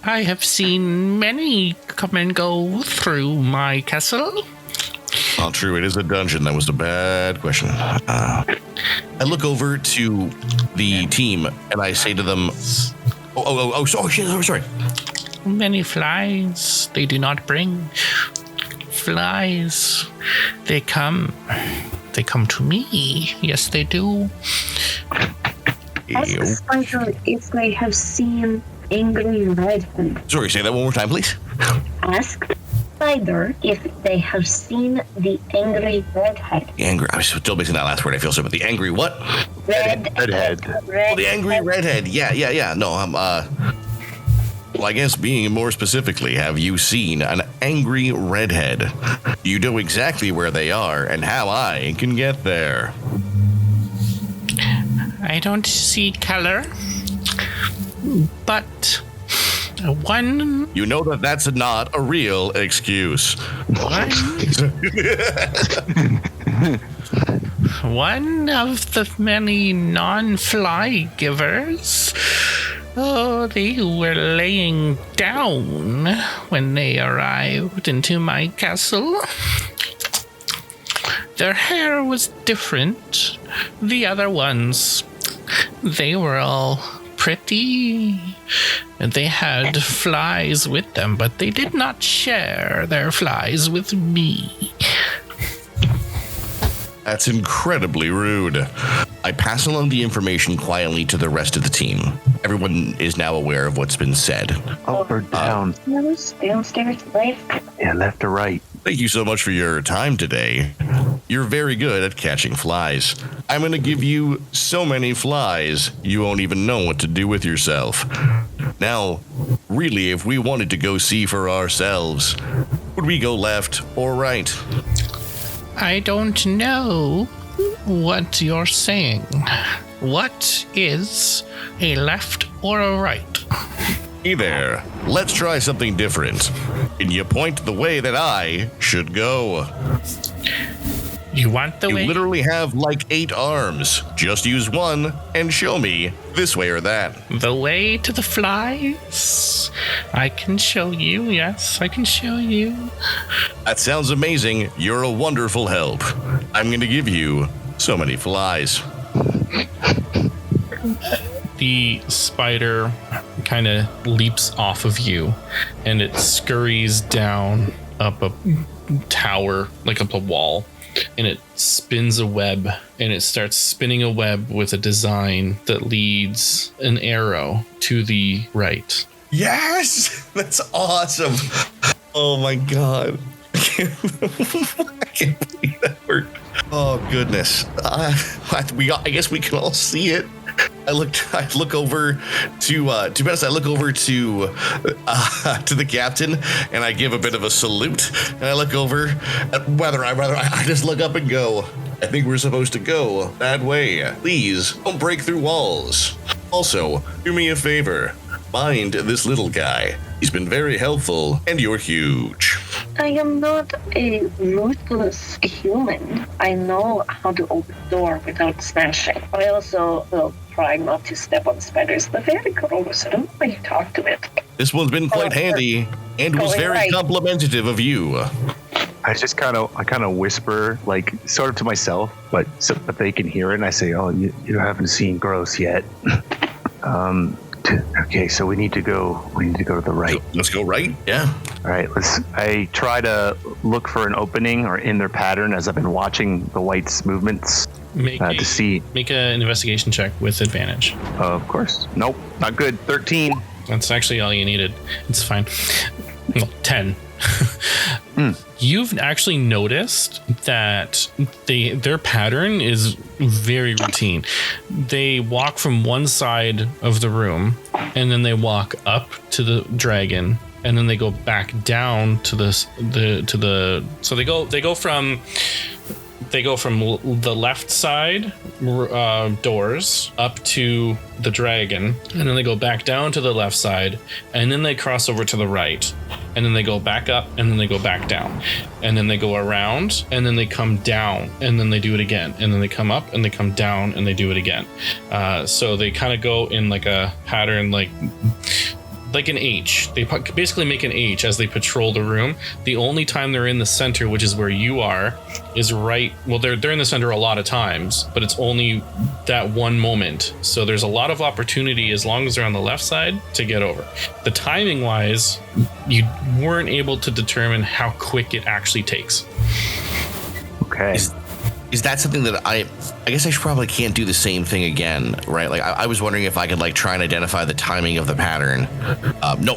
I have seen many come and go through my castle. Oh, true, it is a dungeon. That was a bad question. I look over to the team and I say to them, sorry. Many flies they do not bring. Flies, they come to me. Yes, they do. Ask the spider if they have seen angry redhead. Sorry, say that one more time, please. Ask the spider if they have seen the angry redhead. I was still missing that last word. I feel so, but the angry what? Redhead. The angry redhead. Yeah. No, well, I guess being more specifically, have you seen an angry redhead? You know exactly where they are and how I can get there. I don't see color, but one... You know that's not a real excuse. One of the many non-fly givers. Oh, they were laying down when they arrived into my castle. Their hair was different. The other ones, they were all pretty. And they had flies with them, but they did not share their flies with me. That's incredibly rude. I pass along the information quietly to the rest of the team. Everyone is now aware of what's been said. Up or down? Downstairs, left. Yeah, left or right. Thank you so much for your time today. You're very good at catching flies. I'm going to give you so many flies, you won't even know what to do with yourself. Now, really, if we wanted to go see for ourselves, would we go left or right? I don't know what you're saying. What is a left or a right? Hey there, let's try something different. Can you point the way that I should go? You want the way? You literally have like 8 arms. Just use one and show me this way or that. The way to the flies? I can show you. Yes, I can show you. That sounds amazing. You're a wonderful help. I'm going to give you so many flies. The spider kind of leaps off of you and it scurries down up a tower, like up a wall, and it spins a web, and it starts spinning a web with a design that leads an arrow to the right. Yes! That's awesome. Oh my god. I can't believe that worked. Oh goodness. I guess we can all see it. I look over to be honest, I look over to the captain and I give a bit of a salute, and I look over at I just look up and go, I think we're supposed to go that way. Please don't break through walls. Also, do me a favor. Mind this little guy. He's been very helpful, and you're huge. I am not a ruthless human. I know how to open the door without smashing. I also will try not to step on spiders. They're very gross. I don't know why you talk to it. This one's been quite handy, and was very complimentary of you. I just kind of whisper, like sort of to myself, but they can hear it. And I say, "Oh, you haven't seen gross yet." Okay, so we need to go to the right. Let's go right. Yeah. All right. I try to look for an opening or in their pattern as I've been watching the whites' movements to see. Make an investigation check with advantage. Of course. Nope, not good. 13. That's actually all you needed. It's fine. Well, 10. You've actually noticed that their pattern is very routine. They walk from one side of the room, and then they walk up to the dragon, and then they go back down to so they go from the left side doors up to the dragon, and then they go back down to the left side, and then they cross over to the right, and then they go back up, and then they go back down, and then they go around, and then they come down, and then they do it again, and then they come up, and they come down, and they do it again. So they kind of go in like a pattern, like an H. They basically make an H as they patrol the room. The only time they're in the center, which is where you are, is right. Well, they're in the center a lot of times, but it's only that one moment. So there's a lot of opportunity as long as they're on the left side to get over. The timing wise, you weren't able to determine how quick it actually takes. Okay. Is that something that I guess I probably can't do the same thing again, right? Like I was wondering if I could like try and identify the timing of the pattern. No,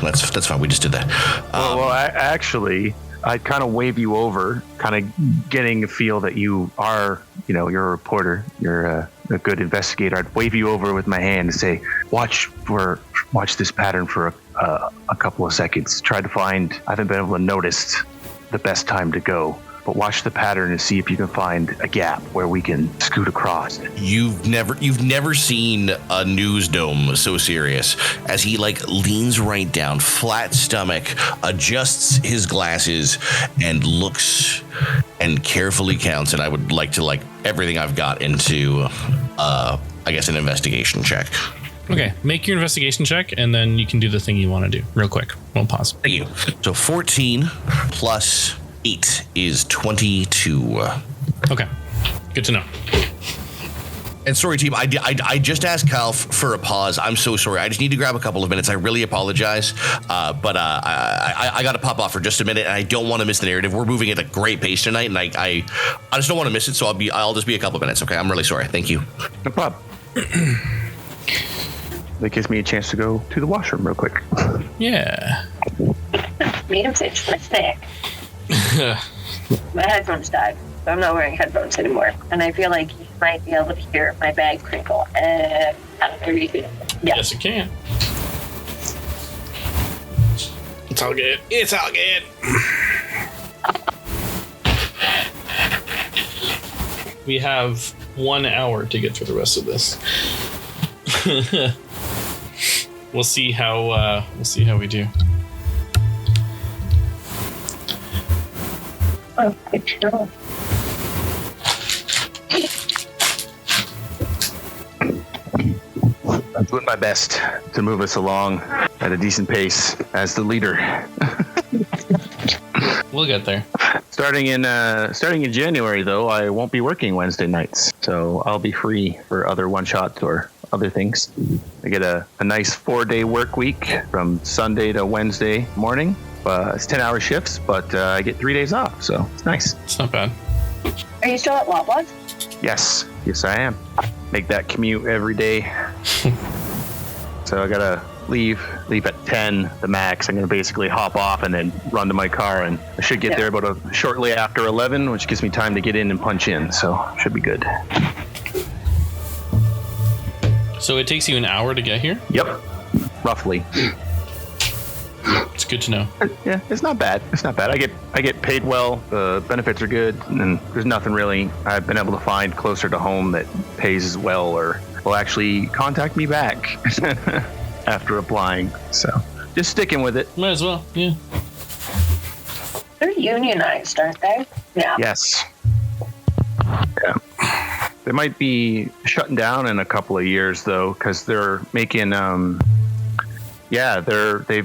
that's fine. We just did that. I'd kind of wave you over, kind of getting a feel that you are, you're a reporter, you're a good investigator. I'd wave you over with my hand and say, watch this pattern for a couple of seconds. Try to find. I haven't been able to notice the best time to go. but watch the pattern and see if you can find a gap where we can scoot across. You've never seen a news dome so serious as he leans right down, flat stomach, adjusts his glasses, and looks and carefully counts. And I would like to everything I've got into I guess an investigation check. Okay, make your investigation check, and then you can do the thing you want to do real quick. We'll pause. Thank you. So 14 plus 8 is 22. Okay, good to know. And sorry, team, I just asked Kyle for a pause. I'm so sorry. I just need to grab a couple of minutes. I really apologize. But I got to pop off for just a minute, and I don't want to miss the narrative. We're moving at a great pace tonight, and I just don't want to miss it, so I'll just be a couple of minutes, okay? I'm really sorry. Thank you. No problem. That gives me a chance to go to the washroom real quick. Yeah. Made him finish my snack. My headphones died, so I'm not wearing headphones anymore. And I feel like you might be able to hear my bag crinkle. Yeah. Yes, you can. It's all good. It's all good. We have 1 hour to get through the rest of this. We'll see how we do. Oh, good show. I'm doing my best to move us along at a decent pace as the leader. We'll get there. Starting in January, though, I won't be working Wednesday nights, so I'll be free for other one-shots or other things. I get a nice 4-day work week from Sunday to Wednesday morning. It's 10-hour shifts, but I get 3 days off, so it's nice. It's not bad. Are you still at Loblaws? Yes, I am. Make that commute every day. So I gotta leave at 10, the max. I'm gonna basically hop off and then run to my car, and I should get there about shortly after 11, which gives me time to get in and punch in. So should be good. So it takes you an hour to get here? Yep, roughly. It's good to know. Yeah, it's not bad. I get paid well. The benefits are good, and there's nothing really I've been able to find closer to home that pays as well or will actually contact me back after applying. So just sticking with it. Might as well, yeah. They're unionized, aren't they? Yeah. Yes. Yeah. They might be shutting down in a couple of years though, because they're making they're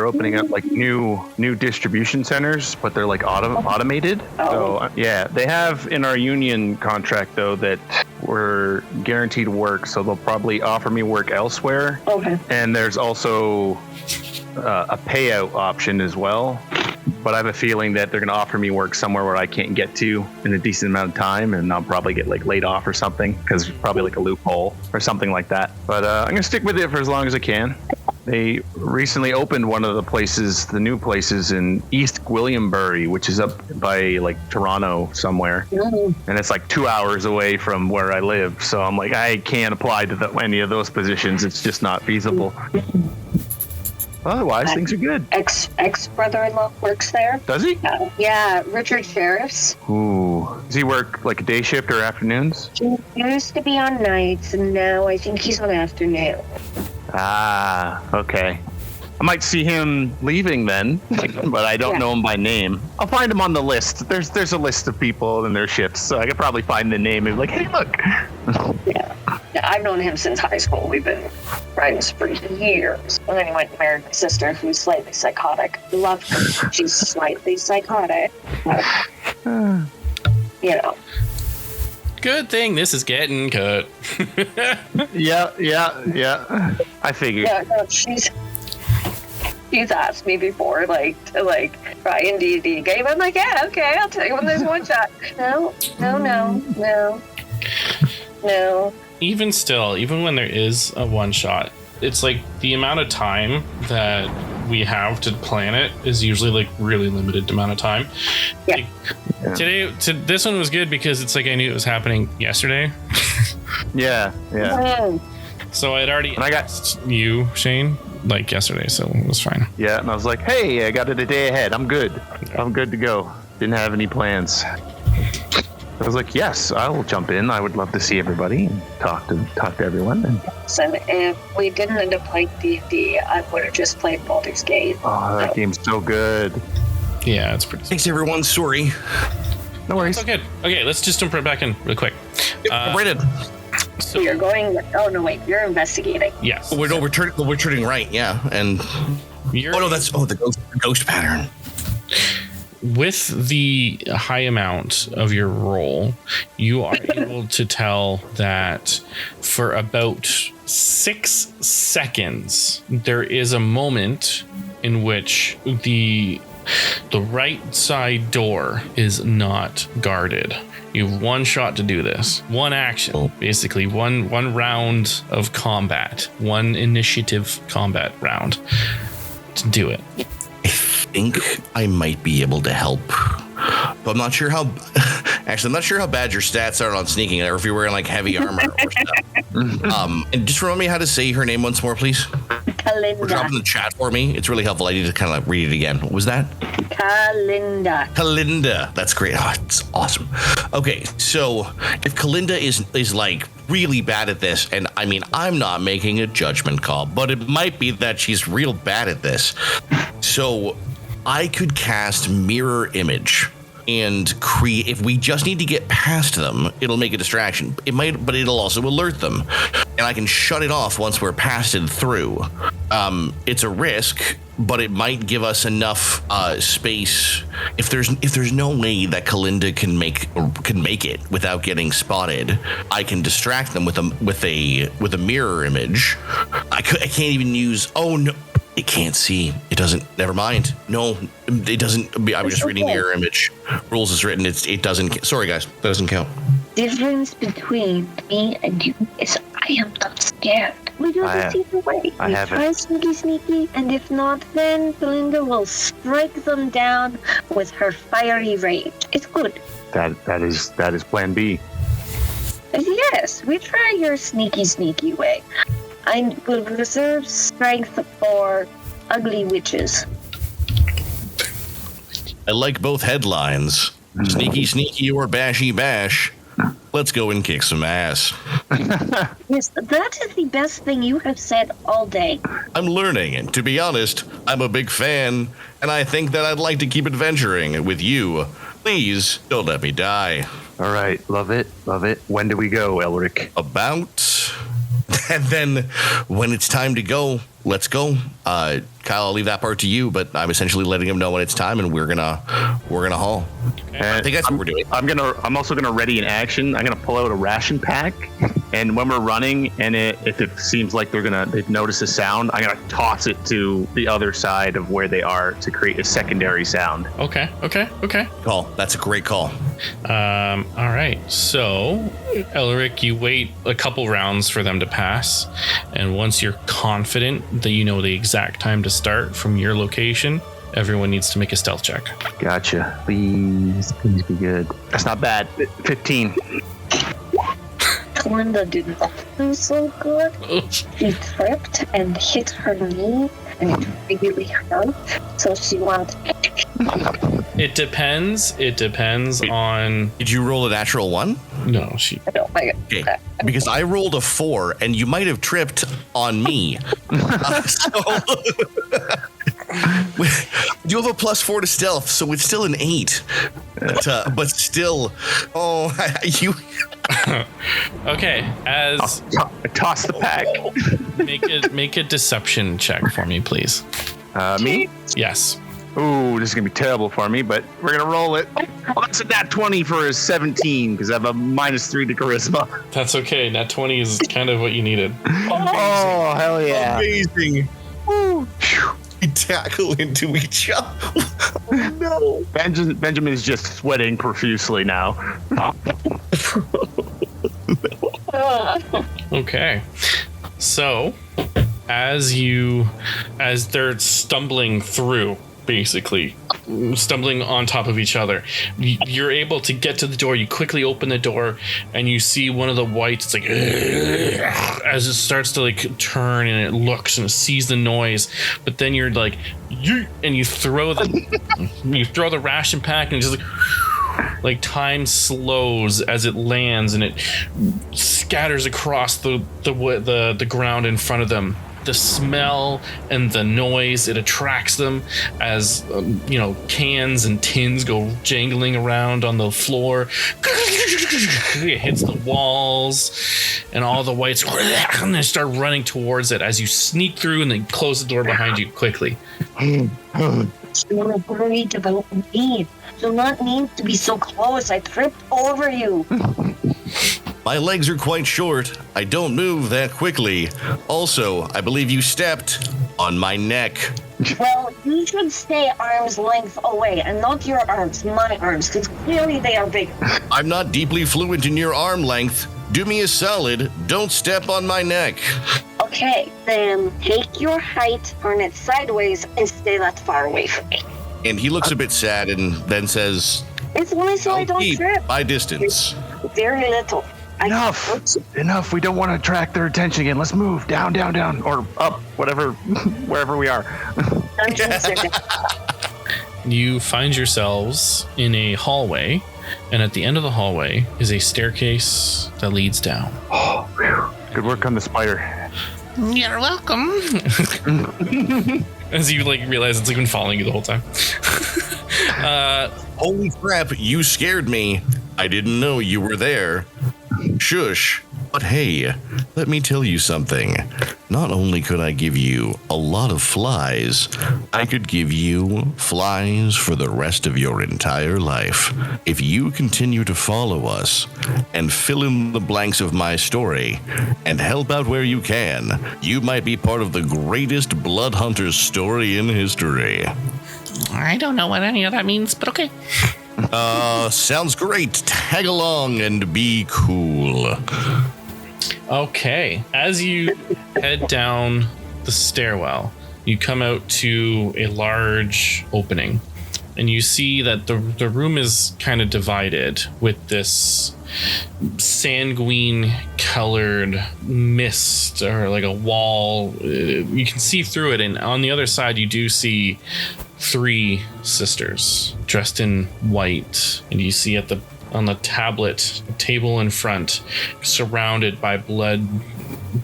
opening up like new distribution centers, but they're like automated. So they have in our union contract though that we're guaranteed work, so they'll probably offer me work elsewhere. Okay. And there's also a payout option as well. But I have a feeling that they're going to offer me work somewhere where I can't get to in a decent amount of time, and I'll probably get like laid off or something because there's probably like a loophole or something like that. But I'm going to stick with it for as long as I can. They recently opened one of the new places in East Gwillimbury, which is up by like Toronto somewhere. Mm-hmm. And it's like 2 hours away from where I live. So I'm like, I can't apply to any of those positions. It's just not feasible. Otherwise, things are good. Ex brother-in-law works there. Does he? Yeah, Richard Sheriffs. Ooh. Does he work like a day shift or afternoons? He used to be on nights, and now I think he's on afternoon. Ah, okay. I might see him leaving then, but I don't know him by name. I'll find him on the list. There's a list of people and their shifts, so I could probably find the name and be like, hey, look. Yeah, I've known him since high school. We've been friends for years. And then he went and married my sister, who's slightly psychotic. Love her. She's slightly psychotic. You know. Good thing this is getting cut. Yeah. I figured. Yeah, no, she's asked me before, to try in D&D game. I'm like, yeah, okay, I'll tell you when there's one shot. No. Even still, even when there is a one shot, it's like the amount of time that we have to plan it is usually like really limited amount of time. Yeah. Today, this one was good because it's like I knew it was happening yesterday. Yeah. So I'd already asked you, Shane, like yesterday, so it was fine. Yeah, and I was like, hey, I got it a day ahead. I'm good. I'm good to go. didn't have any plans. I was like, yes, I will jump in. I would love to see everybody and talk to everyone. And So if we didn't end up playing D&D, I would have just played Baldur's Gate. oh, that game's so good. Yeah, it's pretty. Thanks, everyone. Sorry. No worries. Okay, okay. Let's just jump right back in real quick. Right in. So you're going. Oh no, wait. You're investigating. Yes. We're turning right, yeah. And You're, the ghost pattern. with the high amount of your roll, you are able to tell that for about 6 seconds, there is a moment in which the right side door is not guarded. You have one shot to do this. One action, basically one round of combat, one initiative combat round to do it. I think I might be able to help, but I'm not sure how. Actually, I'm not sure how bad your stats are on sneaking, or if you're wearing like heavy armor or stuff. And just remind me how to say her name once more, please. Or drop in the chat for me. It's really helpful. I need to kind of read it again. What was that? Kalinda. That's great. Oh, it's awesome. Okay, so if Kalinda is like really bad at this, and I mean, I'm not making a judgment call, but it might be that she's real bad at this. So I could cast mirror image and create. If we just need to get past them, it'll make a distraction. It might, but it'll also alert them, and I can shut it off once we're passed it through. It's a risk, but it might give us enough space. If there's no way that Kalinda can make it without getting spotted, I can distract them with a mirror image. I can't even use. Oh no. It can't see. It doesn't. Never mind. No, it doesn't. I was just reading mirror image. Rules is written. It doesn't. Sorry, guys. That doesn't count. Difference between me and you is I am not scared. We do this either way. We try sneaky, and if not, then Belinda will strike them down with her fiery rage. It's good. That is Plan B. Yes, we try your sneaky way. I will reserve strength for ugly witches. I like both headlines. Sneaky or bashy bash. Let's go and kick some ass. Yes, that is the best thing you have said all day. I'm learning, and to be honest, I'm a big fan, and I think that I'd like to keep adventuring with you. Please, don't let me die. All right, love it. When do we go, Elric? And then when it's time to go, let's go. Kyle, I'll leave that part to you, but I'm essentially letting him know when it's time, and we're gonna haul. I think that's what we're doing. I'm also gonna ready an action. I'm gonna pull out a ration pack, and when we're running, and if it seems like they've noticed a sound, I'm gonna toss it to the other side of where they are to create a secondary sound. Okay. Call. That's a great call. All right. So, Elric, you wait a couple rounds for them to pass, and once you're confident that you know the exact time to start from your location, everyone needs to make a stealth check. Gotcha. Please be good. That's not bad. 15. Linda did not do so good. She tripped and hit her knee, and it really hurt. So she went. It depends on. Did you roll a natural one? No, she. Okay, because I rolled a 4, and you might have tripped on me. You have a +4 to stealth, so it's still an 8. But still, you. Okay, as I toss the pack. make a deception check for me, please. Me? Yes. Ooh, this is gonna be terrible for me, but we're gonna roll it. Oh, that's a nat 20 for a 17 because I have a -3 to charisma. That's okay. Nat 20 is kind of what you needed. Oh, hell yeah! Amazing. Woo. We tackle into each other. Oh, no. Benjamin is just sweating profusely now. Okay. So, as they're stumbling through, basically, stumbling on top of each other. You're able to get to the door. You quickly open the door, and you see one of the whites. It's like as it starts to like turn, and it looks and it sees the noise. But then you're like, and you throw the ration pack, and just like time slows as it lands, and it scatters across the ground in front of them. The smell and the noise, it attracts them as cans and tins go jangling around on the floor. It hits the walls, and all the whites and they start running towards it as you sneak through and then close the door behind you quickly. You're worried about me. Do not need to be so close. I tripped over you. My legs are quite short. I don't move that quickly. Also, I believe you stepped on my neck. Well, you should stay arm's length away, and not your arms, my arms, because clearly they are bigger. I'm not deeply fluent in your arm length. Do me a solid. Don't step on my neck. Okay, then take your height, turn it sideways, and stay that far away from me. And he looks a bit sad and then says, It's only so I don't keep trip. my distance. Very little. Enough. We don't want to attract their attention again. Let's move down, or up, whatever, wherever we are. You find yourselves in a hallway, and at the end of the hallway is a staircase that leads down. Oh, good work on the spider. You're welcome. As you realize it's been following you the whole time. Holy crap, you scared me. I didn't know you were there. Shush. But hey, let me tell you something. Not only could I give you a lot of flies, I could give you flies for the rest of your entire life. If you continue to follow us and fill in the blanks of my story and help out where you can, you might be part of the greatest blood hunter's story in history. I don't know what any of that means, but okay. Sounds great. Tag along and be cool. Okay, as you head down the stairwell, you come out to a large opening, and you see that the room is kind of divided with this sanguine colored mist, or like a wall. You can see through it, and on the other side you do see 3 sisters dressed in white, and you see on the tablet, a table in front, surrounded by blood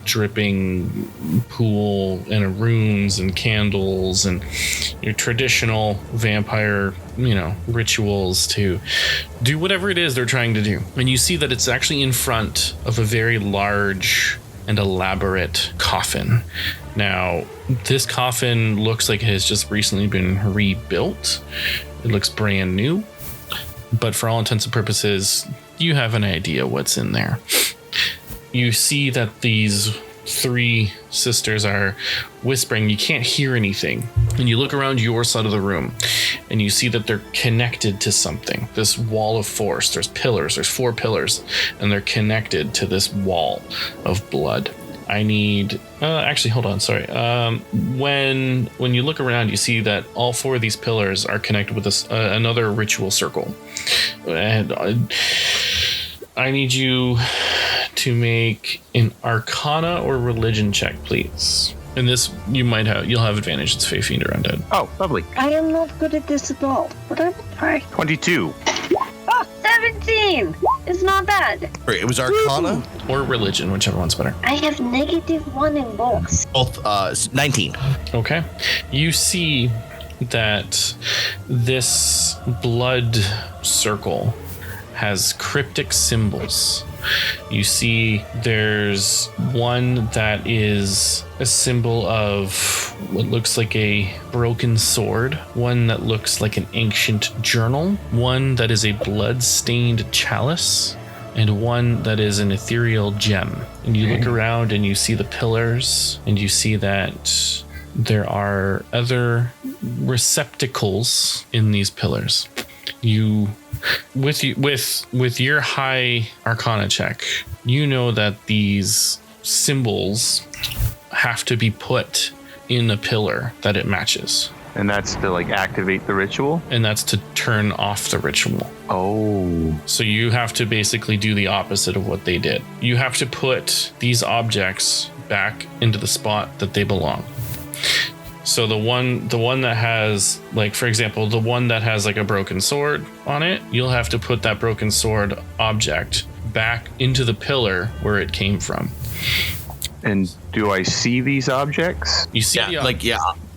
dripping pool and runes and candles and your traditional vampire, rituals to do whatever it is they're trying to do. And you see that it's actually in front of a very large and elaborate coffin. Now, this coffin looks like it has just recently been rebuilt. It looks brand new. But for all intents and purposes, you have an idea what's in there. You see that these 3 sisters are whispering. You can't hear anything. And you look around your side of the room, and you see that they're connected to something. This wall of force. There's pillars. There's 4 pillars, and they're connected to this wall of blood. I need... actually, hold on. Sorry. When you look around, you see that all 4 of these pillars are connected with this another ritual circle. And I need you to make an Arcana or Religion check, please. And this, you'll have advantage. It's Fae, Fiend, or Undead. Oh, lovely. I am not good at this at all, but I will try. 22. Oh, 17! It's not bad. It was Arcana? Or Religion, whichever one's better. I have -1 in both. Both, 19. Okay. You see that this blood circle has cryptic symbols. You see there's one that is a symbol of what looks like a broken sword, one that looks like an ancient journal, one that is a blood-stained chalice, and one that is an ethereal gem. And you look around and you see the pillars, and you see that there are other receptacles in these pillars. You, with your high Arcana check, you know that these symbols have to be put in a pillar that it matches. And that's to like activate the ritual? And that's to turn off the ritual. Oh. So you have to basically do the opposite of what they did. You have to put these objects back into the spot that they belong. So the one that has, like, for example, the one that has like a broken sword on it, you'll have to put that broken sword object back into the pillar where it came from. And do I see these objects? You see,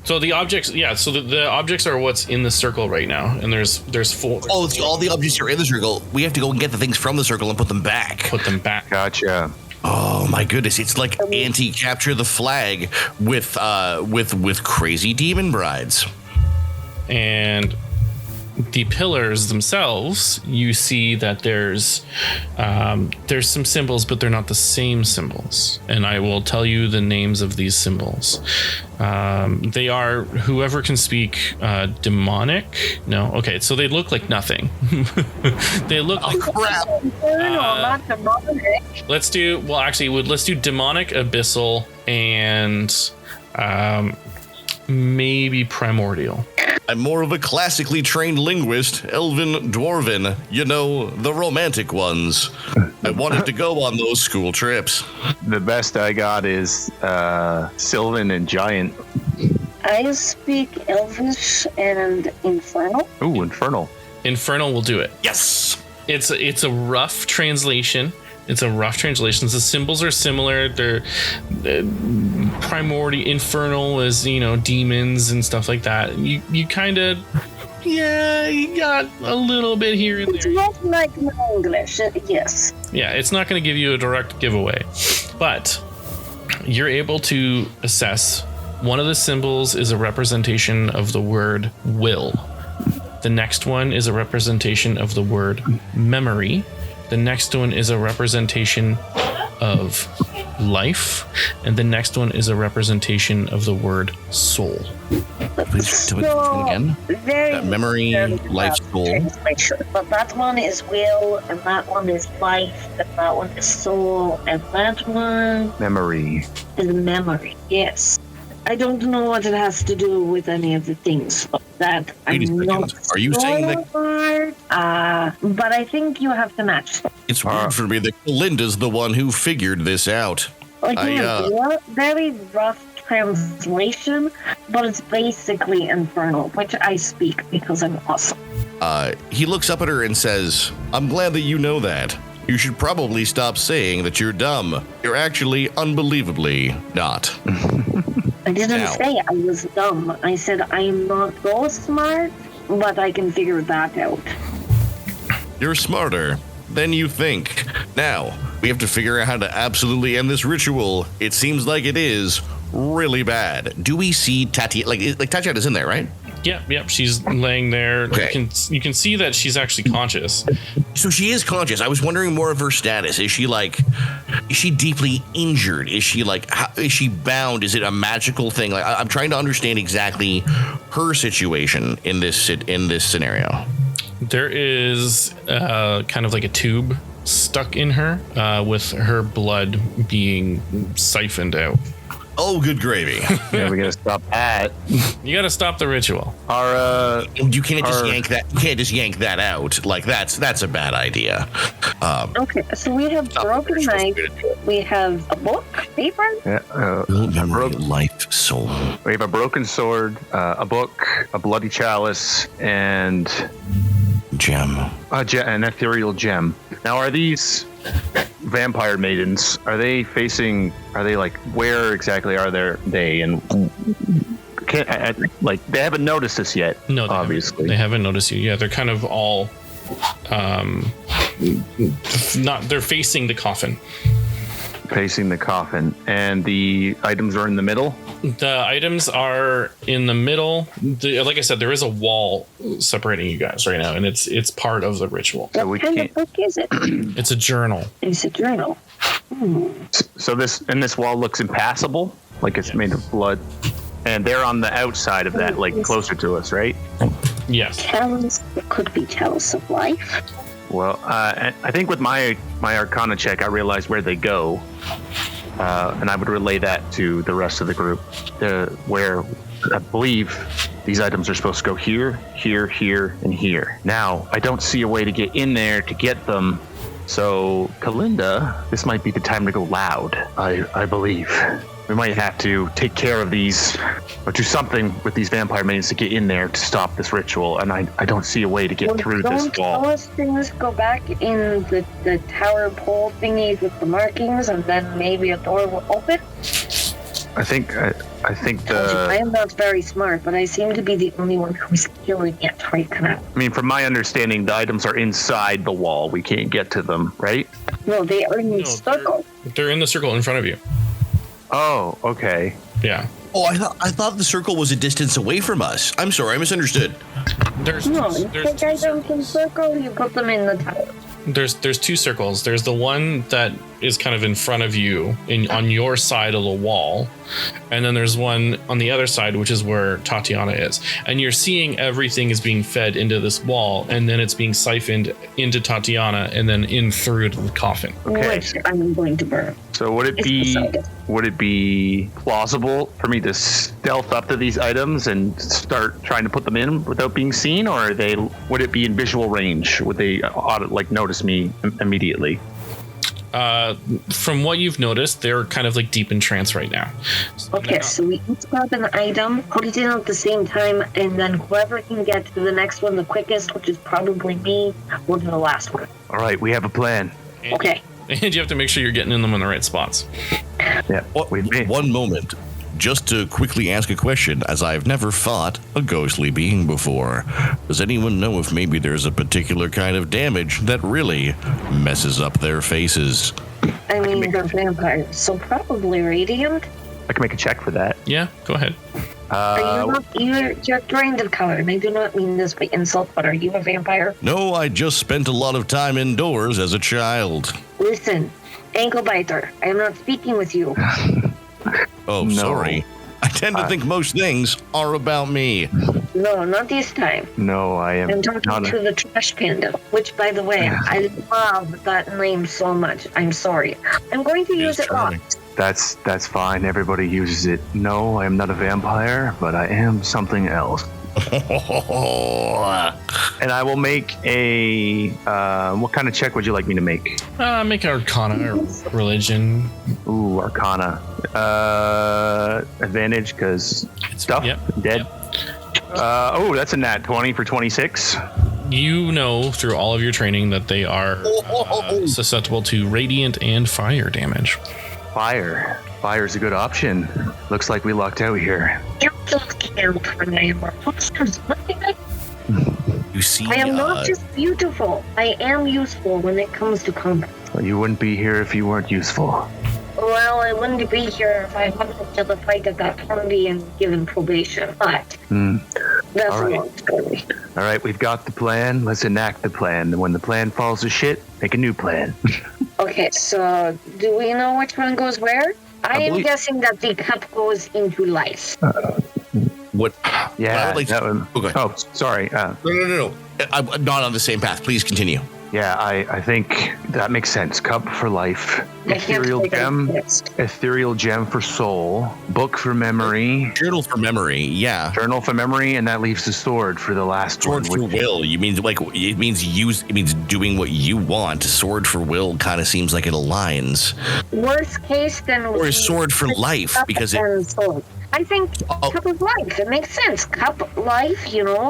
So the objects, so the objects are what's in the circle right now, and there's 4. Oh, it's all the objects are in the circle. We have to go and get the things from the circle and put them back. Gotcha. Oh my goodness! It's like anti-capture the flag with crazy demon brides. And the pillars themselves, you see that there's some symbols, but they're not the same symbols. And I will tell you the names of these symbols. They are, whoever can speak demonic. No, okay, so they look like nothing. They look like crap. Not demonic. Let's do demonic, abyssal, and maybe primordial. I'm more of a classically trained linguist, Elven, Dwarven, the romantic ones. I wanted to go on those school trips. The best I got is Sylvan and Giant. I speak Elvish and Infernal. Ooh, Infernal. Infernal will do it. Yes! It's a rough translation. The symbols are similar. They're primordial, infernal is, demons and stuff like that. You kind of, you got a little bit here and It's there. not like my English, yes. Yeah, it's not going to give you a direct giveaway, but you're able to assess. One of the symbols is a representation of the word will. The next one is a representation of the word memory. The next one is a representation of life, and the next one is a representation of the word soul. Please tell me which one again. Very memory, life, soul. Translation. But that one is will, and that one is life, and that one is soul, and that one Memory. is memory. Yes. I don't know what it has to do with any of the things, but that Wait a I'm not. second. Are you saying that- But I think you have to match them. It's weird for me that Linda's the one who figured this out. Like, very rough translation, but it's basically infernal, which I speak because I'm awesome. He looks up at her and says, I'm glad that you know that. You should probably stop saying that you're dumb. You're actually unbelievably not. I didn't Now. say I was dumb. I said I'm not so smart, but I can figure that out. You're smarter than you think. Now, we have to figure out how to absolutely end this ritual. It seems like it is really bad. Do we see Tatiana? Like Tatiana's in there, right? Yep. She's laying there. Okay. You can see that she's actually conscious. So she is conscious. I was wondering more of her status. Is she deeply injured? Is she is she bound? Is it a magical thing? Like, I'm trying to understand exactly her situation in this scenario. There is kind of like a tube stuck in her with her blood being siphoned out. Oh, good gravy. Yeah, we gotta stop that. You got to stop the ritual. You can't just yank that. You can't just yank that out. Like that's a bad idea. Okay, so we have broken knife. We have a book, paper. Yeah, Memory, life, soul. we have a broken sword, a book, a bloody chalice, and Gem. an ethereal gem. Now, are these vampire maidens? Are they like, where exactly are they? And they haven't noticed us yet. No, obviously they haven't noticed you. Yeah, they're kind of all they're facing the coffin. Facing the coffin, and the items are in the middle. The items are in the middle. Like I said, there is a wall separating you guys right now, and it's part of the ritual. So we What kind can't. of book is it? It's a journal. It's a journal. So this wall looks impassable, like it's made of blood, and they're on the outside of that, like closer to us, right? Yes. Tales, it could be tales of life. Well, I think with my Arcana check, I realized where they go, and I would relay that to the rest of the group, where I believe these items are supposed to go here, here, here, and here. Now, I don't see a way to get in there to get them. So, Kalinda, this might be the time to go loud, I believe. We might have to take care of these, or do something with these vampire maidens to get in there to stop this ritual, and I don't see a way to get through this wall. Don't those things go back in the tower pole thingies with the markings, and then maybe a door will open? I think I am not very smart, but I seem to be the only one who's hearing it right now. I mean, from my understanding, the items are inside the wall. We can't get to them, right? No, they are in the circle. They're in the circle in front of you. Oh, okay. Yeah. Oh, I thought the circle was a distance away from us. I'm sorry, I misunderstood. No, you take items in circle, you put them in the tower. There's two circles. There's the one that is kind of in front of you on your side of the wall, and then there's one on the other side, which is where Tatiana is. And you're seeing everything is being fed into this wall, and then it's being siphoned into Tatiana, and then in through to the coffin. Okay. Which I'm going to burn. So would it be plausible for me to stealth up to these items and start trying to put them in without being seen, or would it be in visual range? Would they notice me immediately? From what you've noticed, they're kind of like deep in trance right now. Okay, so we each grab an item, put it in at the same time, and then whoever can get to the next one the quickest, which is probably me, will do the last one. All right, we have a plan. Okay. And you have to make sure you're getting in them in the right spots. Yeah. One moment. Just to quickly ask a question, as I've never fought a ghostly being before. Does anyone know if maybe there's a particular kind of damage that really messes up their faces? I mean, they're vampires, so probably radiant. I can make a check for that. Yeah, go ahead. You're drained of color, and I do not mean this by insult, but are you a vampire? No, I just spent a lot of time indoors as a child. Listen, ankle biter, I am not speaking with you. Oh, No. Sorry. I tend to think most things are about me. No, not this time. No, I am I'm talking to the trash panda, which, by the way, I love that name so much. I'm sorry. I'm going to use it charming. lots. That's fine. Everybody uses it. No, I am not a vampire, but I am something else. And I will make a. What kind of check would you like me to make? Make Arcana or Religion. Ooh, Arcana. Advantage because stuff dead. Yep. That's a nat 20 for 26. You know through all of your training that they are susceptible to radiant and fire damage. Fire. Fire's a good option. Looks like we lucked out here. You don't care for my monsters. You see, I am not just beautiful. I am useful when it comes to combat. Well, you wouldn't be here if you weren't useful. Well, I wouldn't be here if I hadn't to the fight of that party and given probation. But that's All right. a long story. All right, we've got the plan. Let's enact the plan. When the plan falls to shit, make a new plan. Okay, so do we know which one goes where? I am believe- guessing that the cup goes into life. What? Yeah. What I would like to- that one. Okay. Oh, sorry. No. I'm not on the same path. Please continue. Yeah, I think that makes sense. Cup for life. I can't Ethereal take gem. it. Ethereal gem for soul. Book for memory. Journal for memory. Yeah. Journal for memory, and that leaves the sword for the last Sword one. for will. You mean it means doing what you want. Sword for will kind of seems like it aligns. Worst case, then. Or is sword for life because it. And sword. I think cup of life. It makes sense. Cup life,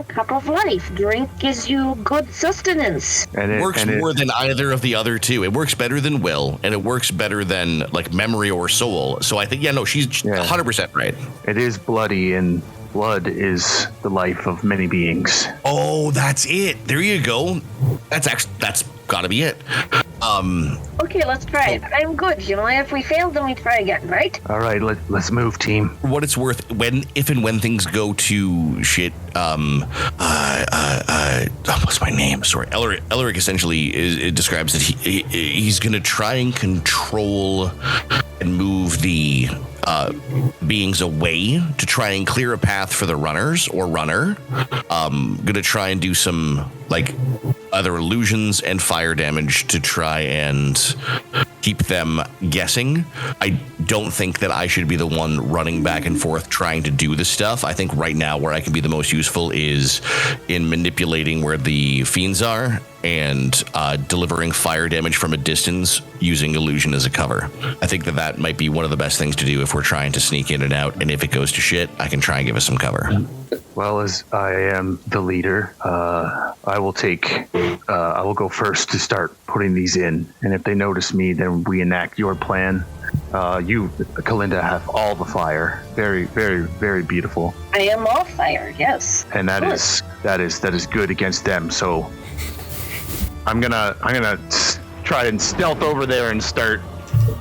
cup of life. Drink gives you good sustenance. And it Works more than either of the other two. It works better than will, and it works better than like memory or soul. So I think, she's 100% right. It is bloody, and blood is the life of many beings. Oh, that's it. There you go. That's got to be it. Okay, let's try it. I'm good. If we fail, then we try again, right? All right, let's move, team. For what it's worth, if and when things go to shit, what's my name? Sorry, Elric essentially it describes that he's gonna try and control and move the beings away to try and clear a path for the runners or runner. Gonna try and do some either illusions and fire damage to try and keep them guessing. I don't think that I should be the one running back and forth trying to do this stuff. I think right now where I can be the most useful is in manipulating where the fiends are and delivering fire damage from a distance using illusion as a cover. I think that might be one of the best things to do if we're trying to sneak in and out, and if it goes to shit, I can try and give us some cover. Well, as I am the leader, I will go first to start putting these in, and if they notice me, then we enact your plan. You, Kalinda, have all the fire. Very, very, very beautiful. I am all fire, yes. And that is good against them. So I'm gonna try and stealth over there and start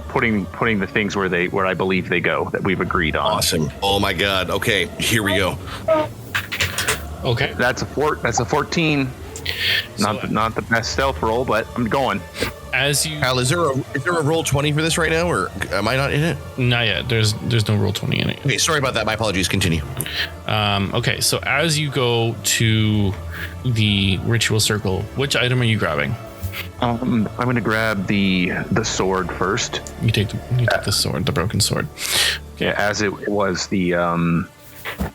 putting the things where I believe they go that we've agreed on. Awesome. Oh my god. Okay, here we go. Okay. That's a 14. Not the best stealth roll, but I'm going. As you Al, is there a roll 20 for this right now, or am I not in it? not yet. There's no roll 20 in it. Okay, sorry about that. My apologies. Continue. Okay, so as you go to the ritual circle, which item are you grabbing? I'm going to grab the sword first. You take the sword, the broken sword. Okay. As it was the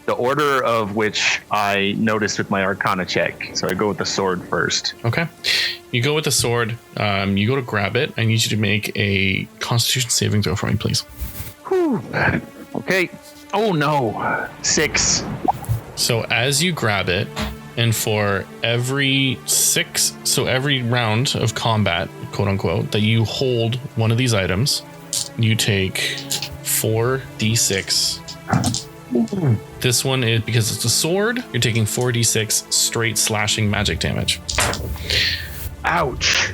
order of which I noticed with my Arcana check. So I go with the sword first. Okay. You go with the sword. You go to grab it. I need you to make a Constitution saving throw for me, please. Whew. Okay. Oh no. 6. So as you grab it, and for every round of combat, quote unquote, that you hold one of these items, you take 4d6. This one is, because it's a sword, you're taking 4d6 straight slashing magic damage. Ouch.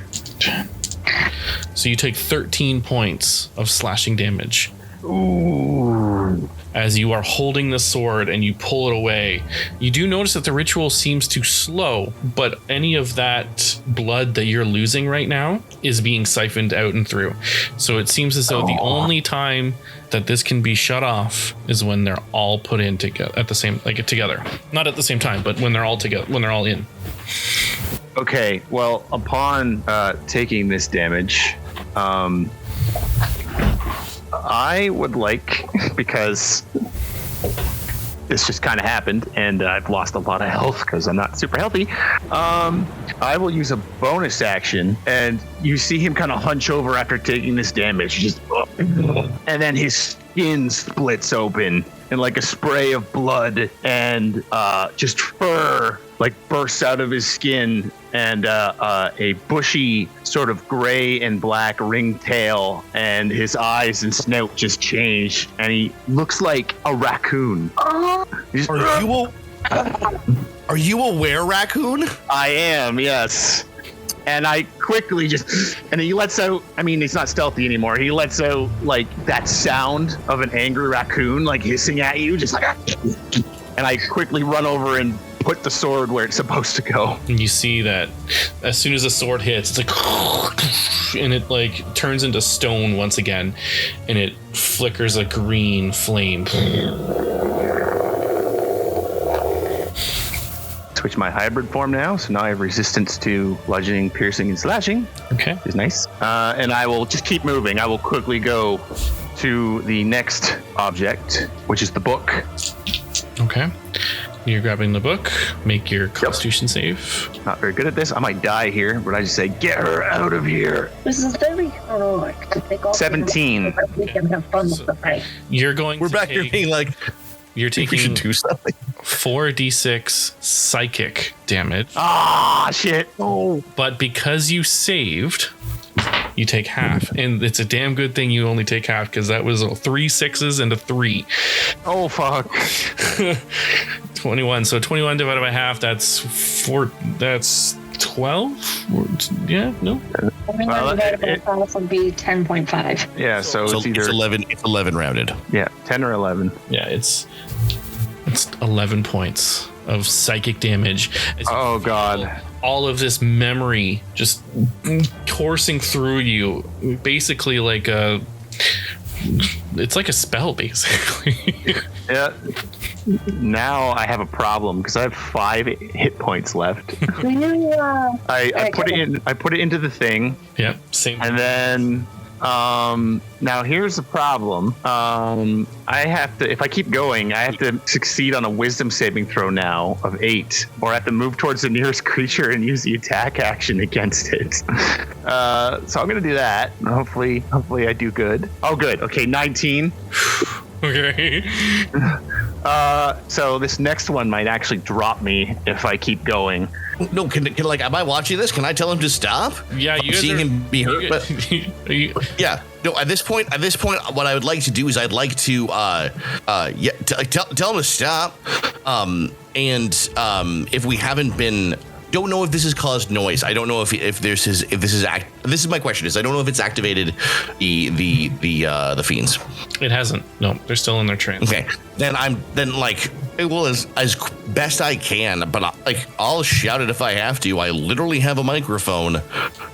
So you take 13 points of slashing damage. Ooh. As you are holding the sword and you pull it away, you do notice that the ritual seems to slow, but any of that blood that you're losing right now is being siphoned out and through. So it seems as though the only time that this can be shut off is when they're all put in together at the same, like together. Not at the same time, but when they're all together, when they're all in. Okay, well, upon taking this damage, I would like, because this just kind of happened and I've lost a lot of health because I'm not super healthy, I will use a bonus action, and you see him kind of hunch over after taking this damage, just, and then his skin splits open and like a spray of blood, and just fur like bursts out of his skin, and a bushy sort of gray and black ringed tail, and his eyes and snout just change, and he looks like a raccoon. Are you a were-raccoon? I am, yes. And I quickly and he lets out, I mean, he's not stealthy anymore. He lets out like that sound of an angry raccoon, like hissing at you, just like, and I quickly run over and put the sword where it's supposed to go. And you see that as soon as the sword hits, it's like, and it like turns into stone once again, and it flickers a green flame. Switch my hybrid form now, so now I have resistance to bludgeoning, piercing, and slashing. Okay. Is nice. And I will just keep moving. I will quickly go to the next object, which is the book. Okay. You're grabbing the book. Make your Constitution save. Not very good at this. I might die here, but I just say, get her out of here. This is very heroic to take off. 17. We can have fun with the fight. You're going. We're back here being like, you're we taking should do something. 4d6 psychic damage. Ah, shit. Oh. But because you saved, you take half, and it's a damn good thing you only take half, because that was 3 6s and a 3. Oh, fuck. 21. So 21 divided by half, that's 4. That's 12. Yeah, no. It would be 10.5. Yeah, so it's either it's 11. It's 11 rounded. Yeah, 10 or 11. Yeah, it's 11 points of psychic damage. As you Oh, feel God. all of this memory just coursing through you, basically like a it's like a spell, basically. Yeah. Now I have a problem because I have 5 hit points left. I put it in. I put it into the thing. Yep. Same. And then now here's the problem. I have to, if I keep going, I have to succeed on a wisdom saving throw now of 8, or I have to move towards the nearest creature and use the attack action against it. So I'm gonna do that. Hopefully I do good. Oh, good. Okay, 19. Okay. So this next one might actually drop me if I keep going. No, can like, am I watching this? Can I tell him to stop? Yeah, I'm seeing him be hurt. But Yeah. no, at this point, what I would like to do is I'd like to, tell him to stop. If we haven't been. Don't know if this has caused noise. I don't know if this is my question. I don't know if it's activated the fiends. It hasn't. No, they're still in their trance. Okay, then as best I can, but I'll shout it if I have to. I literally have a microphone.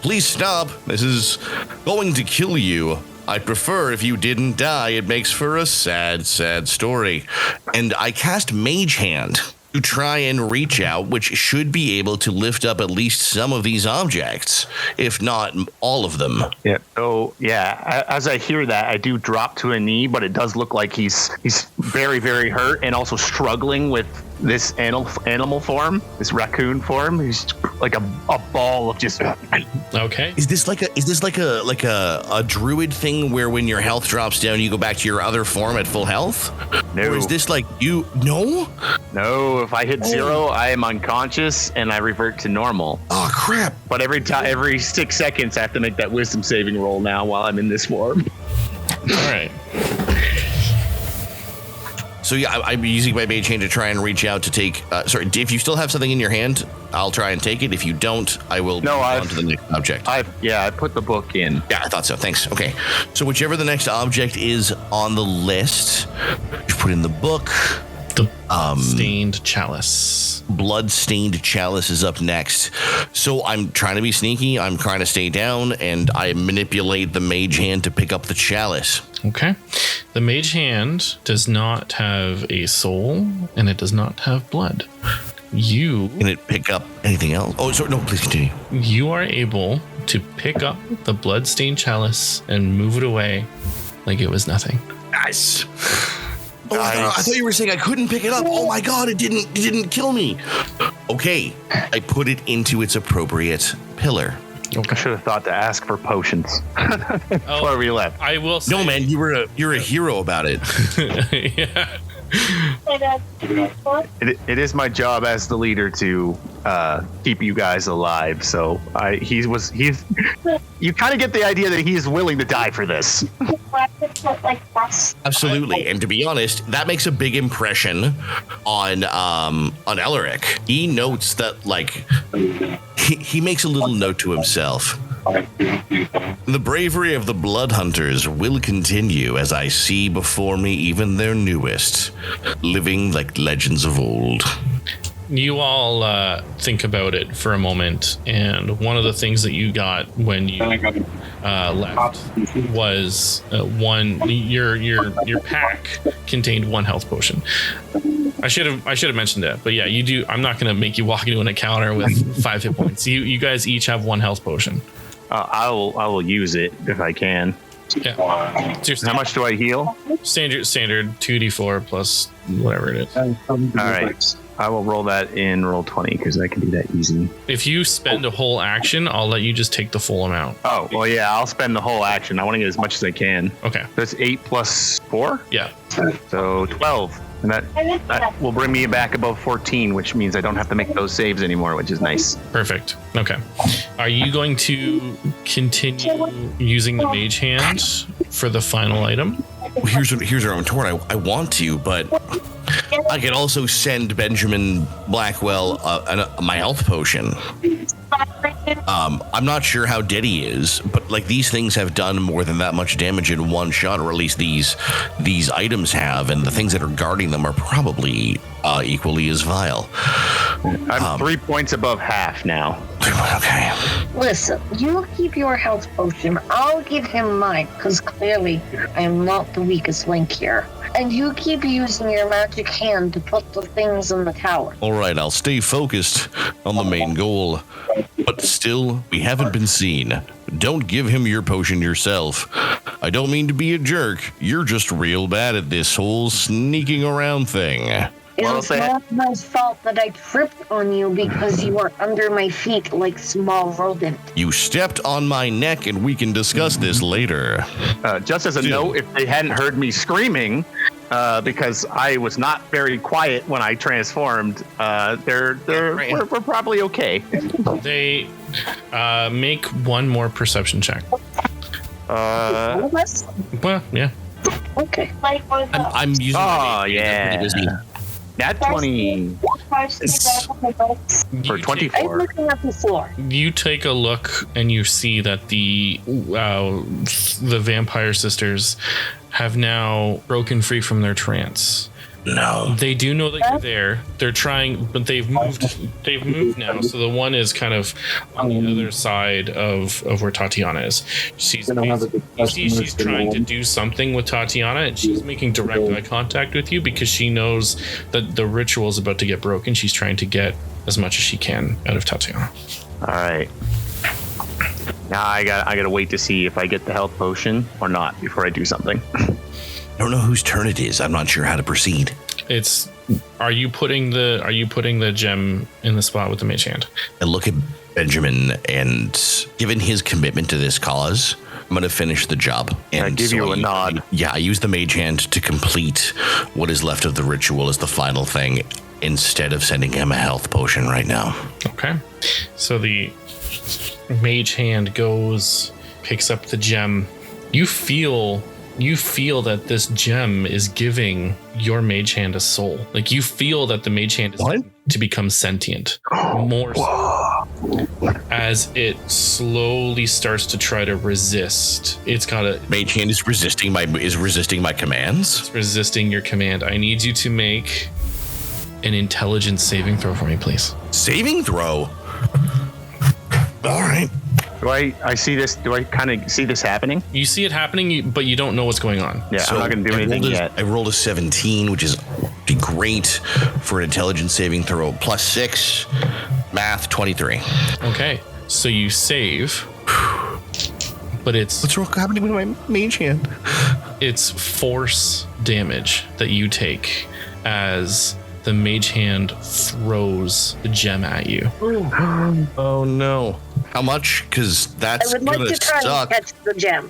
Please stop. This is going to kill you. I'd prefer if you didn't die. It makes for a sad, sad story. And I cast Mage Hand to try and reach out, which should be able to lift up at least some of these objects, if not all of them. Yeah. So yeah, as I hear that, I do drop to a knee, but it does look like he's very, very hurt and also struggling with this animal form, this raccoon form. He's like a ball of just. Okay. Is this like a druid thing where when your health drops down, you go back to your other form at full health? No. Or is this like you? No. No. If I hit 0, I am unconscious and I revert to normal. Oh crap! But every 6 seconds, I have to make that wisdom saving roll now while I'm in this form. All right. So yeah, I'm using my Mage Hand to try and reach out to take. If you still have something in your hand, I'll try and take it. If you don't, I will move on to the next object. I put the book in. Yeah, I thought so. Thanks. Okay. So whichever the next object is on the list, you put in the book. The stained chalice. Blood-stained chalice is up next. So I'm trying to be sneaky. I'm trying to stay down, and I manipulate the Mage Hand to pick up the chalice. Okay. The Mage Hand does not have a soul, and it does not have blood. Can it pick up anything else? Oh, sorry. No, please continue. You are able to pick up the blood-stained chalice and move it away like it was nothing. Nice. Oh, I thought you were saying I couldn't pick it up. Oh my God, it didn't kill me. Okay, I put it into its appropriate pillar. I should have thought to ask for potions before we left. I will say, no, man, you're a hero about it. Yeah. It is my job as the leader to keep you guys alive. So you kind of get the idea that he's willing to die for this. Absolutely, and to be honest, that makes a big impression on Elric. He notes that he makes a little note to himself. The bravery of the blood hunters will continue as I see before me even their newest, living like legends of old. You all think about it for a moment, and one of the things that you got when you left was your pack contained 1 health potion. I should have mentioned that, but yeah, you do. I'm not going to make you walk into an encounter with 5 hit points. You guys each have 1 health potion. I will use it if I can. Yeah. How much do I heal? Standard 2d4 plus whatever it is. All right. I will roll that in roll 20 because I can do that easy. If you spend a whole action, I'll let you just take the full amount. Oh, well, yeah, I'll spend the whole action. I want to get as much as I can. Okay. That's 8 plus 4? Yeah. So 12. And that will bring me back above 14, which means I don't have to make those saves anymore, which is nice. Perfect. Okay. Are you going to continue using the Mage Hand for the final item? Here's where I'm torn. I want to, but I could also send Benjamin Blackwell my health potion. I'm not sure how dead he is, but these things have done more than that much damage in one shot, or at least these items have, and the things that are guarding them are probably equally as vile. I'm 3 points above half now. Okay. Listen, you keep your health potion. I'll give him mine, because clearly I am not the weakest link here. And you keep using your magic hand to put the things in the tower. All right, I'll stay focused on the main goal. But still, we haven't been seen. Don't give him your potion yourself. I don't mean to be a jerk. You're just real bad at this whole sneaking around thing. It's not my fault that I tripped on you because you were under my feet like small rodent. You stepped on my neck, and we can discuss this later. Just as a note, if they hadn't heard me screaming, because I was not very quiet when I transformed, we're probably okay. They make one more perception check. All of us? Well, yeah. Okay. I'm using my name. Yeah. Pretty busy. Nat 20 for I'm 24. looking at the floor. You take a look and you see that the vampire sisters have now broken free from their trance. No. They do know that you're there. They're trying, but they've moved now. So the one is kind of on the other side of where Tatiana is. She's trying to do something with Tatiana, and she's making direct eye contact with you because she knows that the ritual is about to get broken. She's trying to get as much as she can out of Tatiana. All right. Now I gotta wait to see if I get the health potion or not before I do something. I don't know whose turn it is. I'm not sure how to proceed. Are you putting the gem in the spot with the mage hand? I look at Benjamin, and given his commitment to this cause, I'm going to finish the job. And I give you a nod. Yeah, I use the mage hand to complete what is left of the ritual as the final thing, instead of sending him a health potion right now. Okay. So the mage hand goes, picks up the gem. You feel that this gem is giving your mage hand a soul. Like, you feel that the mage hand is to become sentient. More so. As it slowly starts to try to resist. It's got a Mage hand is resisting my commands. It's resisting your command. I need you to make an intelligence saving throw for me, please. Saving throw. All right. Do I see this? Do I kind of see this happening? You see it happening, but you don't know what's going on. Yeah, So I'm not going to do anything yet. I rolled a 17, which is great for an intelligence saving throw. +6, math 23. Okay, so you save, but it's What's happening with my mage hand? it's force damage that you take as the mage hand throws the gem at you. Oh no. How much? Because that's I would like gonna to try suck. and catch the gem.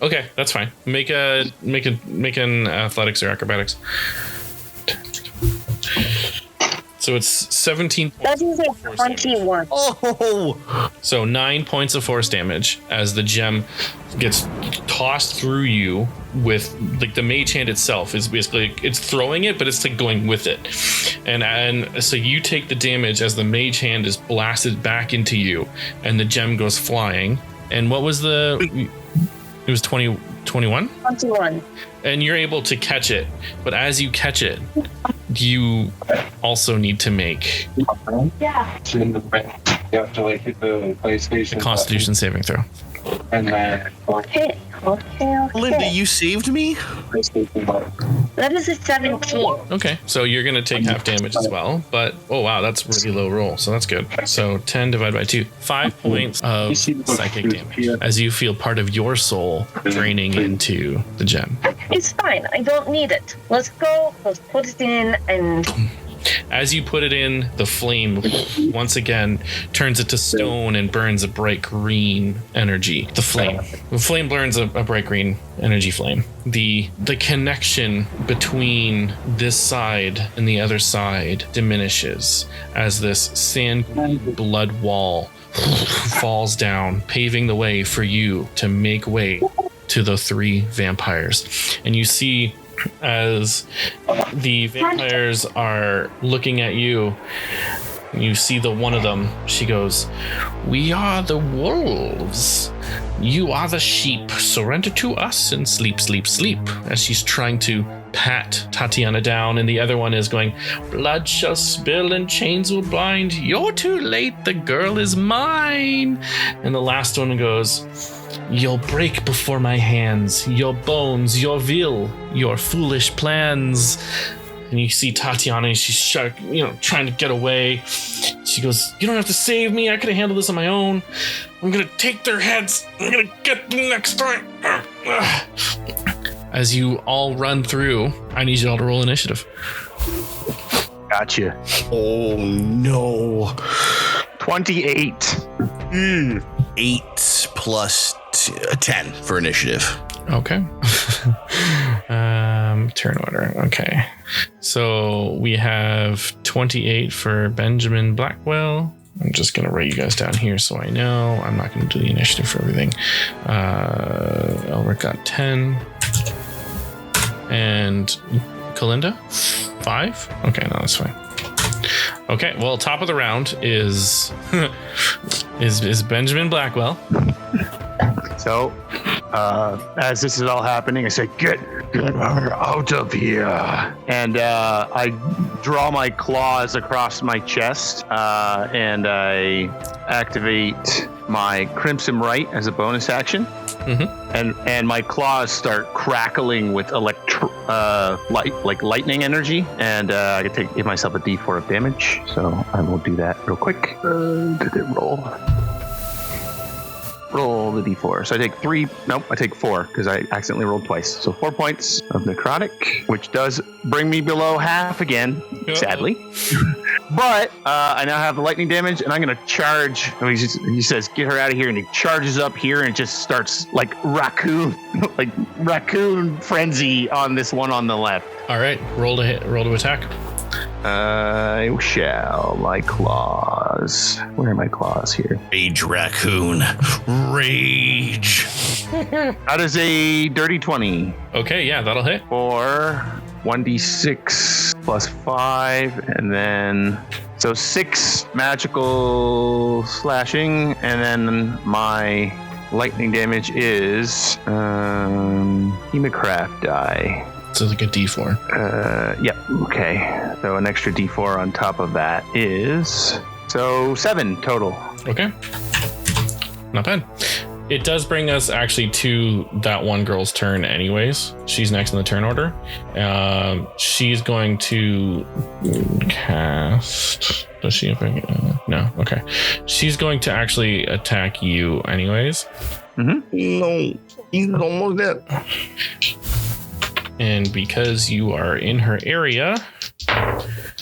Okay, that's fine. Make an athletics or acrobatics. So it's 17. That is a 21. Oh, So 9 points of force damage as the gem gets tossed through you with, like, the mage hand itself is basically, it's throwing it, but it's like going with it. And so you take the damage as the mage hand is blasted back into you and the gem goes flying. And what was it was 21? 21. And you're able to catch it. But as you catch it, you also need to make Yeah. You have to like hit the PlayStation. a Constitution saving throw. button, and then Okay. Linda, you saved me? PlayStation button. That is a 17. Okay, so you're going to take half damage as well. But, oh wow, that's a really low roll. So that's good. So 10 divided by 2. 5 points of psychic damage as you feel part of your soul draining into the gem. It's fine. I don't need it. Let's go. Let's put it in and... As you put it in, the flame once again turns it to stone and burns a bright green energy. The flame burns a bright green energy flame. The connection between this side and the other side diminishes as this sand blood wall falls down, paving the way for you to make way to the 3 vampires. And you see, as the vampires are looking at you, you see the one of them, she goes, "We are the wolves. You are the sheep. Surrender to us and sleep, sleep, sleep." As she's trying to pat Tatiana down, and the other one is going, blood shall spill and chains will bind. You're too late, the girl is mine. And the last one goes, you'll break before my hands, your bones, your will, your foolish plans. And you see Tatiana, and she's trying to get away. She goes, you don't have to save me. I could have handled this on my own. I'm going to take their heads. I'm going to get them next time. As you all run through, I need you all to roll initiative. Gotcha. Oh, no. 28. 8 plus 10 for initiative. Okay. Turn order. Okay. So we have 28 for Benjamin Blackwell. I'm just going to write you guys down here so I know. I'm not going to do the initiative for everything. Elric got 10. And Kalinda? 5? Okay, no, that's fine. Okay, well, top of the round is Benjamin Blackwell. So, as this is all happening, I say, get her out of here. And I draw my claws across my chest, and I activate my Crimson Right as a bonus action. Mm-hmm. And my claws start crackling with lightning energy, and I can give myself a D4 of damage. So I will do that real quick. Did it roll? Roll the D4. So I take 3. Nope, I take 4 because I accidentally rolled twice. So 4 points of necrotic, which does bring me below half again, sadly. But I now have the lightning damage, and I'm going to charge. He says, get her out of here, and he charges up here and just starts like raccoon frenzy on this one on the left. All right, roll to attack. I shall. My claws. Where are my claws here? Rage, raccoon. Rage. That is a dirty 20. Okay, yeah, that'll hit. For 1d6 plus 5, and then so 6 magical slashing, and then my lightning damage is Hemocraft die. So like a D4. Yep. Okay. So an extra D4 on top of that is 7 total. Okay. Not bad. It does bring us actually to that one girl's turn anyways. She's next in the turn order. She's going to cast... Does she? No. Okay. She's going to actually attack you anyways. Mm-hmm. No. He's almost dead. And because you are in her area,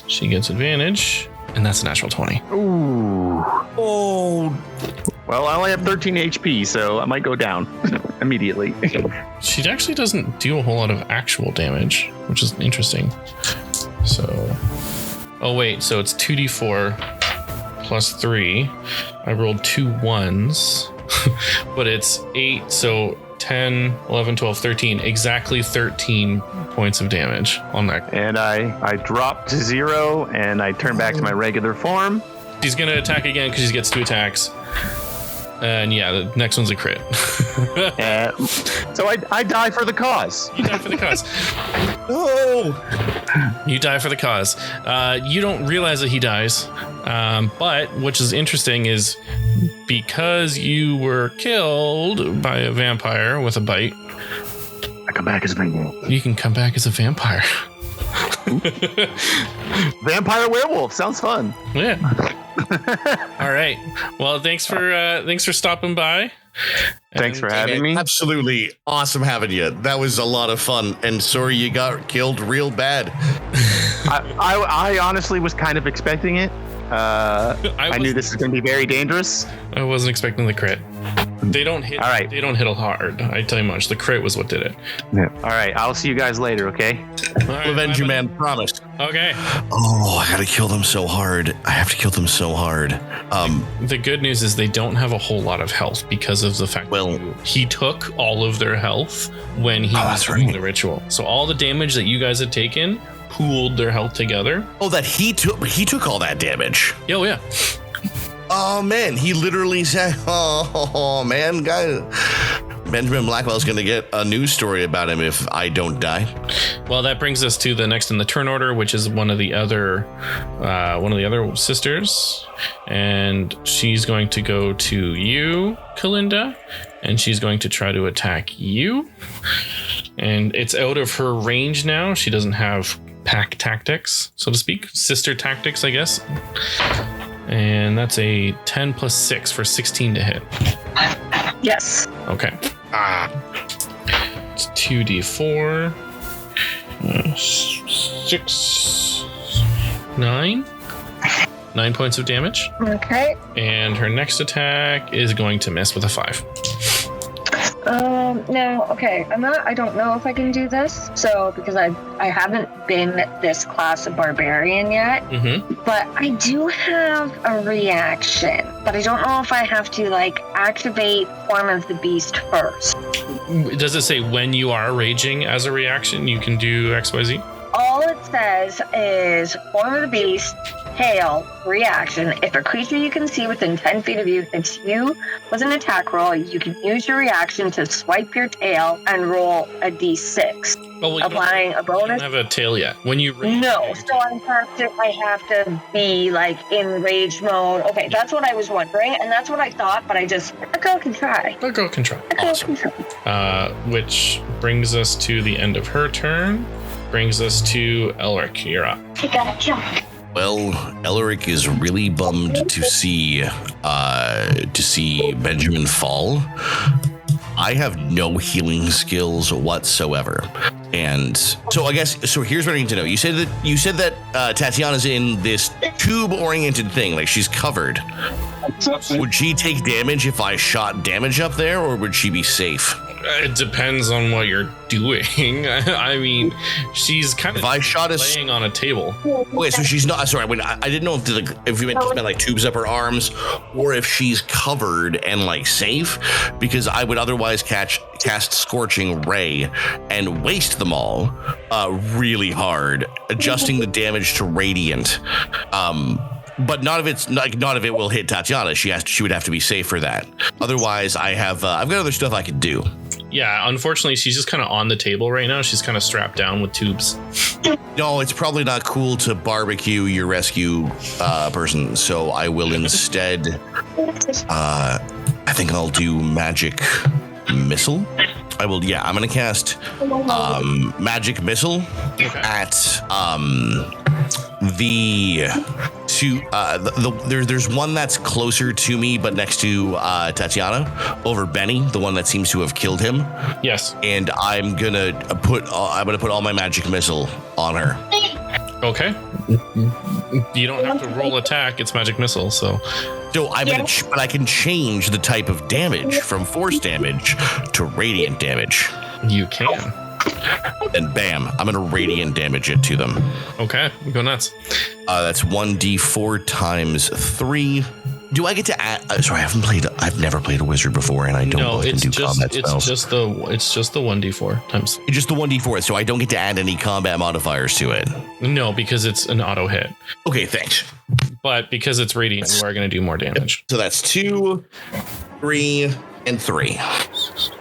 she gets advantage. And that's a natural 20. Ooh. Oh. Well, I only have 13 HP, so I might go down immediately. She actually doesn't do a whole lot of actual damage, which is interesting. So... Oh, wait. So it's 2d4 plus 3. I rolled 2 1s. But it's 8, so 10, 11, 12, 13. Exactly 13 points of damage on that. And I drop to 0, and I turn back to my regular form. She's going to attack again because she gets 2 attacks. And yeah, the next one's a crit. So I die for the cause. You die for the cause. No! You die for the cause. You don't realize that he dies. But which is interesting is because you were killed by a vampire with a bite, I come back as a vampire. you can come back as a vampire. Vampire werewolf sounds fun. Yeah. All right. Well, thanks for stopping by. Thanks for having me. Absolutely awesome having you. That was a lot of fun. And sorry you got killed real bad. I honestly was kind of expecting it. I knew this was going to be very dangerous. I wasn't expecting the crit. They don't hit. All right. They don't hit hard. I tell you much. The crit was what did it. Yeah. All right. I'll see you guys later. Okay. All right, Revenge bye, you, man. Promise. Okay. Oh, I gotta kill them so hard. I have to kill them so hard. The good news is they don't have a whole lot of health because of the fact that he took all of their health when he was doing the ritual. So all the damage that you guys had taken pooled their health together. Oh, that he took all that damage. Oh yeah. Oh man, he literally said, "Oh man, guys, Benjamin Blackwell's going to get a news story about him if I don't die. Well, that brings us to the next in the turn order, which is one of the other sisters, and she's going to go to you, Kalinda, and she's going to try to attack you. And it's out of her range now. She doesn't have pack tactics, so to speak, sister tactics, I guess. And that's a 10 plus 6 for 16 to hit. Yes. Okay. It's 2d4. 6. 9. 9 points of damage. Okay. And her next attack is going to miss with a 5. Now, okay, I don't know if I can do this, so, because I haven't been this class of barbarian yet, but I do have a reaction, but I don't know if I have to, activate Form of the Beast first. Does it say when you are raging as a reaction, you can do XYZ? All it says is Form of the Beast, Hail, reaction. If a creature you can see within 10 feet of you hits you with an attack roll, you can use your reaction to swipe your tail and roll a d6. Oh, well, applying a bonus. You don't have a tail yet. When you rage, No, so I have to be in rage mode. Okay, that's what I was wondering, and that's what I thought, but a girl can try. A girl can try. Awesome. Which brings us to the end of her turn. Brings us to Elric. You're up. I gotta jump. Well, Elric is really bummed to see Benjamin fall. I have no healing skills whatsoever. And so here's what I need to know. You said that Tatiana's in this tube-oriented thing, like she's covered. Would she take damage if I shot damage up there, or would she be safe? It depends on what you're doing. I mean, she's kind of laying on a table. Okay, so she's not. Sorry, I didn't know if you meant tubes up her arms, or if she's covered and safe, because I would otherwise cast Scorching Ray and waste them all really hard, adjusting the damage to radiant. But none of it will hit Tatiana. She would have to be safe for that. Otherwise, I've got other stuff I could do. Yeah, unfortunately, she's just kind of on the table right now. She's kind of strapped down with tubes. No, it's probably not cool to barbecue your rescue person. So I will instead. I think I'll do Magic Missile. I will. Yeah, I'm gonna cast Magic Missile at there's one that's closer to me but next to Tatiana over Benny, the one that seems to have killed him. Yes. And I'm gonna put all my Magic Missile on her. Okay. You don't have to roll attack. It's Magic Missile, so but I can change the type of damage from force damage to radiant damage. You can. And bam, I'm gonna radiant damage it to them. Okay, go nuts. That's 1d4 times 3. Do I get to add? Sorry, I've never played a wizard before, and I don't often do combat spells. It's just the 1d4 times. It's just the 1d4, so I don't get to add any combat modifiers to it. No, because it's an auto hit. Okay, thanks. But because it's radiant, you are going to do more damage. So that's 2, 3, and 3.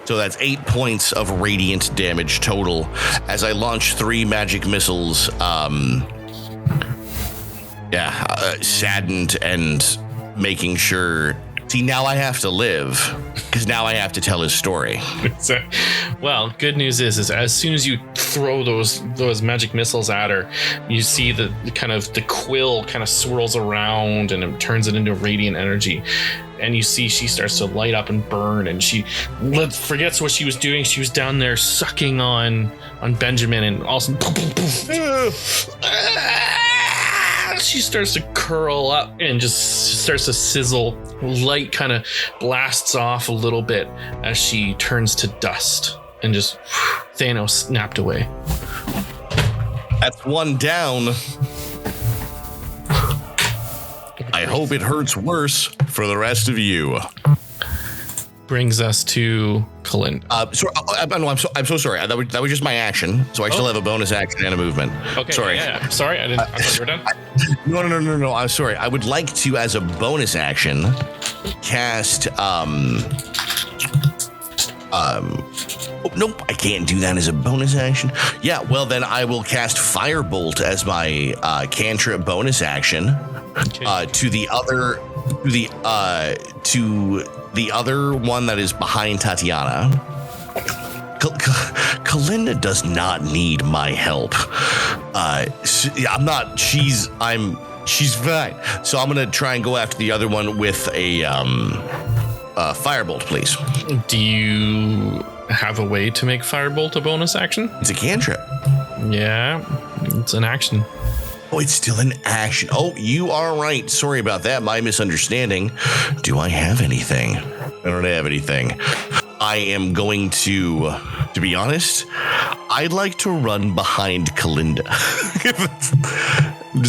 So that's 8 points of radiant damage total as I launch 3 magic missiles. Saddened and making sure. See, now I have to live because now I have to tell his story. So, well, good news is as soon as you throw those magic missiles at her, you see the quill kind of swirls around and it turns it into radiant energy. And you see she starts to light up and burn, and she forgets what she was doing. She was down there sucking on Benjamin, and all of a sudden, she starts to curl up and just starts to sizzle. Light kind of blasts off a little bit as she turns to dust, and just Thanos snapped away. That's one down. I hope it hurts worse for the rest of you. Brings us to Kalinda. I'm so sorry. That was just my action. So I still have a bonus action and a movement. Okay. Sorry. Yeah. Sorry. I thought you were done. No. I'm sorry. I would like to, as a bonus action, cast Oh, nope, I can't do that as a bonus action. Yeah, well then I will cast Firebolt as my cantrip bonus action to the other one that is behind Tatiana. Kalinda does not need my help. She's fine. So I'm gonna try and go after the other one with a Firebolt, please. Do you have a way to make Firebolt a bonus action? It's a cantrip. Yeah, it's an action. Oh, it's still an action. Oh, you are right. Sorry about that. My misunderstanding. Do I have anything? I don't have anything. I am going to be honest, I'd like to run behind Kalinda. I'm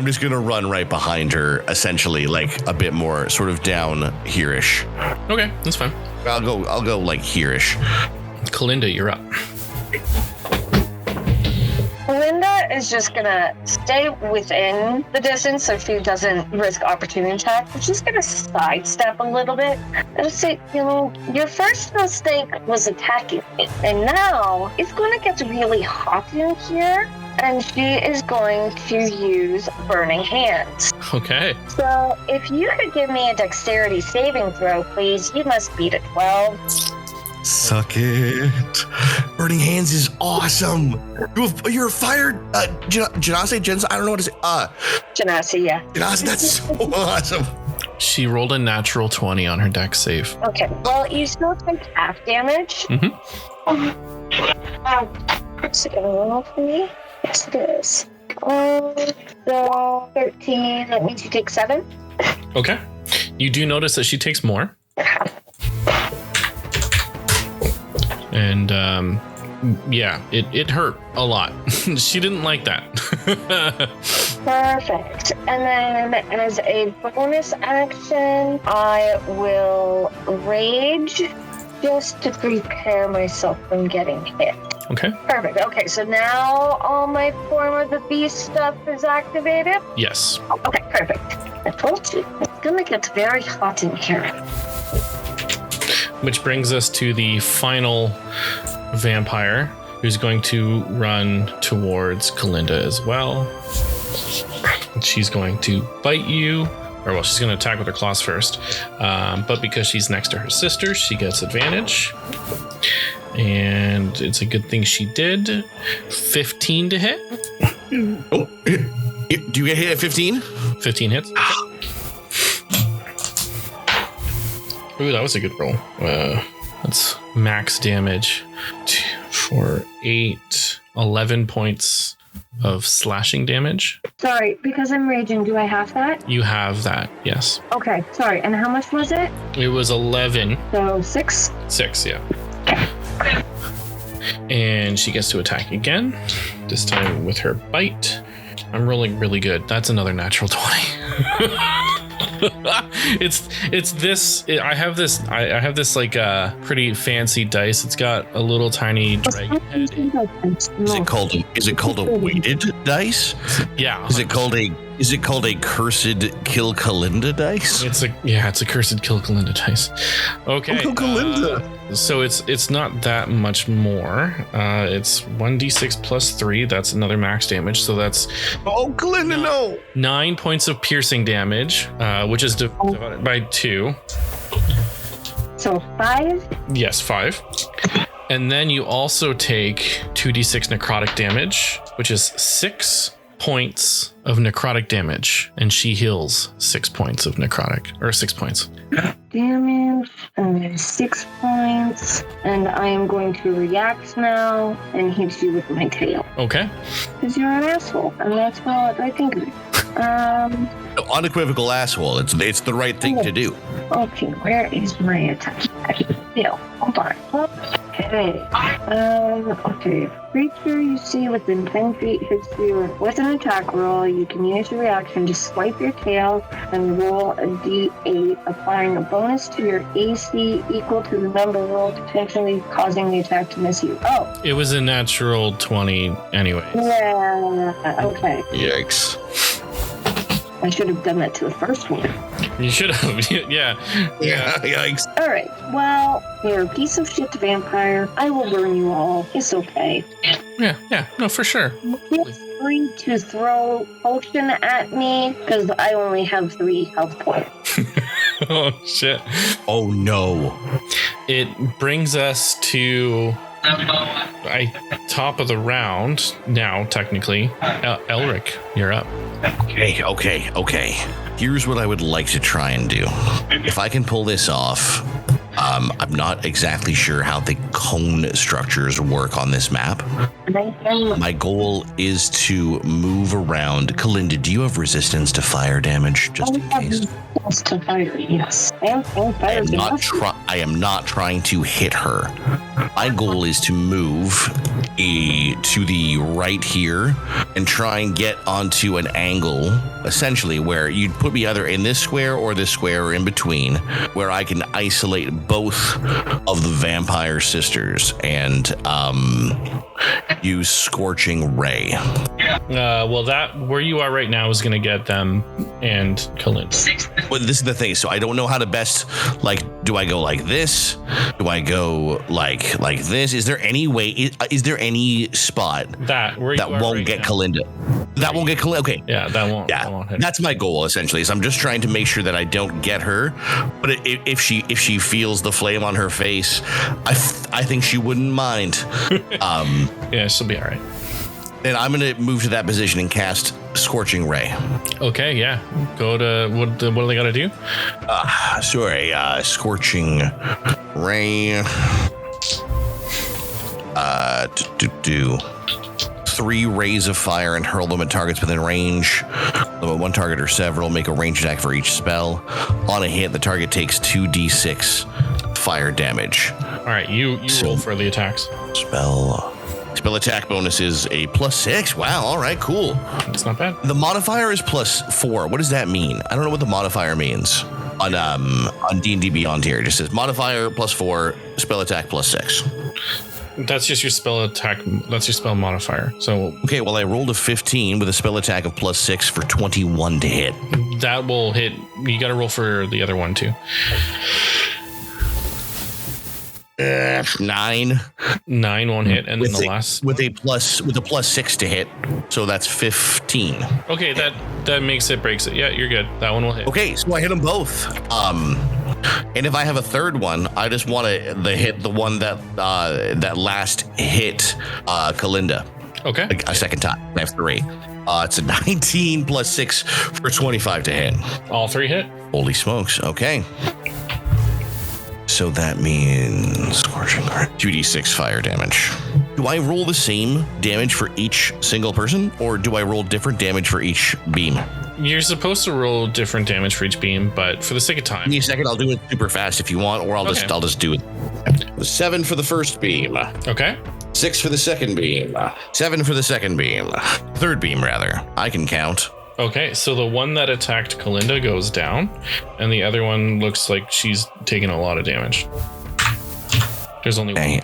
just gonna run right behind her, essentially, like a bit more sort of down here-ish. Okay, that's fine. I'll go like here-ish. Kalinda, you're up. Linda is just gonna stay within the distance so she doesn't risk opportunity attack. But she's gonna sidestep a little bit and just say, your first mistake was attacking me, and now it's gonna get really hot in here, and she is going to use Burning Hands. Okay. So if you could give me a dexterity saving throw, please. You must beat a 12. Suck it. Burning Hands is awesome. You're fired. Genasi, I don't know what to say. Genasi, yeah. Genasi, that's so awesome. She rolled a natural 20 on her dex save. Okay. Well, you still take half damage. Mm-hmm. Is it gonna roll for me? Yes, it is. So 13. That means you take 7. Okay. You do notice that she takes more. And yeah, it hurt a lot. She didn't like that. Perfect. And then as a bonus action, I will rage just to prepare myself from getting hit. Okay. Perfect. Okay, so now all my Form of the Beast stuff is activated? Yes. Okay, perfect. I told you, it's gonna get very hot in here. Which brings us to the final vampire, who's going to run towards Kalinda as well. She's going to bite you, or well, she's going to attack with her claws first. But because she's next to her sister, she gets advantage. And it's a good thing she did. 15 to hit. Oh, do you get hit at 15? 15 hits. Ooh, that was a good roll. That's max damage for 11 points of slashing damage. Sorry, because I'm raging, do I have that? You have that, yes. Okay, sorry. And how much was it? It was 11. So 6? 6, yeah. And she gets to attack again, this time with her bite. I'm rolling really good. That's another natural 20. it's this. I have this like pretty fancy dice. It's got a little tiny dragon head. Is it called a weighted dice? Yeah. Is it called a cursed kill Kalinda dice? It's a cursed kill Kalinda dice. Okay. Kill Kalinda. So it's not that much more. It's 1d6 plus 3. That's another max damage. So that's Kalinda, no. 9 points of piercing damage, which is divided by 2. So 5? Yes, 5. And then you also take 2d6 necrotic damage, which is 6 points of necrotic damage, and she heals 6 points of necrotic, or 6 points. Damage, and then 6 points, and I am going to react now and hit you with my tail. Okay. Because you're an asshole, and that's what I think of you. Unequivocal asshole. It's the right thing to do. Okay, where is my attack? Tail. Hold on. Okay. Okay. Creature you see within 10 feet hits you with an attack roll. You can use your reaction to swipe your tail and roll a d8, applying a bonus to your AC equal to the number rolled, potentially causing the attack to miss you. Oh. It was a natural 20 anyway. Yeah. Okay. Yikes. I should have done that to the first one. You should have. Yeah. Yikes. All right. Well, you're a piece of shit vampire. I will burn you all. It's okay. Yeah. No, for sure. Feel free to throw potion at me because I only have 3 health points. Oh, shit. Oh, no. It brings us to top of the round now, technically. Elric, you're up. Okay. Here's what I would like to try and do. If I can pull this off, I'm not exactly sure how the cone structures work on this map. My goal is to move around. Kalinda, do you have resistance to fire damage, just in case? Resistance to fire, yes. And fire I am not trying to hit her. My goal is to move to the right here and try and get onto an angle, essentially, where you'd put me either in this square or in between, where I can isolate both of the vampire sisters and use Scorching Ray. Well, that where you are right now is going to get them and Kalinda. But this is the thing. So I don't know how to best, do I go like this? Do I go like this? Is there any way? Is there any spot that won't get Kalinda? That won't get Kalinda. Okay. Yeah, that won't. Yeah, that won't hit. That's my goal essentially. So I'm just trying to make sure that I don't get her. But if she feels the flame on her face, I think she wouldn't mind. Yeah, she'll be all right. Then I'm going to move to that position and cast Scorching Ray. Okay, yeah. Go to what do they got to do? Scorching Ray. Do 3 rays of fire and hurl them at targets within range. One target or several. Make a ranged attack for each spell. On a hit, the target takes 2d6 fire damage. All right, you roll for the attacks. Spell attack bonus is a +6. Wow. All right. Cool. That's not bad. The modifier is +4. What does that mean? I don't know what the modifier means on D&D Beyond here. It just says modifier +4, spell attack +6. That's just your spell attack. That's your spell modifier. So okay. Well, I rolled a 15 with a spell attack of +6 for 21 to hit. That will hit. You got to roll for the other one too. 9 won't hit, and then the last with a +6 to hit, so that's 15. Okay, that makes it, breaks it. Yeah, you're good. That one will hit. Okay, so I hit them both. And if I have a third one, I just want to hit the one that last hit Kalinda. Okay, a second time. I have 3. It's a 19 +6 for 25 to hit. All 3 hit. Holy smokes! Okay. So that means Scorching Ray, 2d6 fire damage. Do I roll the same damage for each single person, or do I roll different damage for each beam? You're supposed to roll different damage for each beam, but for the sake of time, Give me a second. I'll do it super fast if you want, or I'll just do it. 7 for the first beam. Okay. 6 for the second beam. 7 for the second beam. Third beam, rather. I can count. Okay, so the one that attacked Kalinda goes down, and the other one looks like she's taking a lot of damage. There's only one.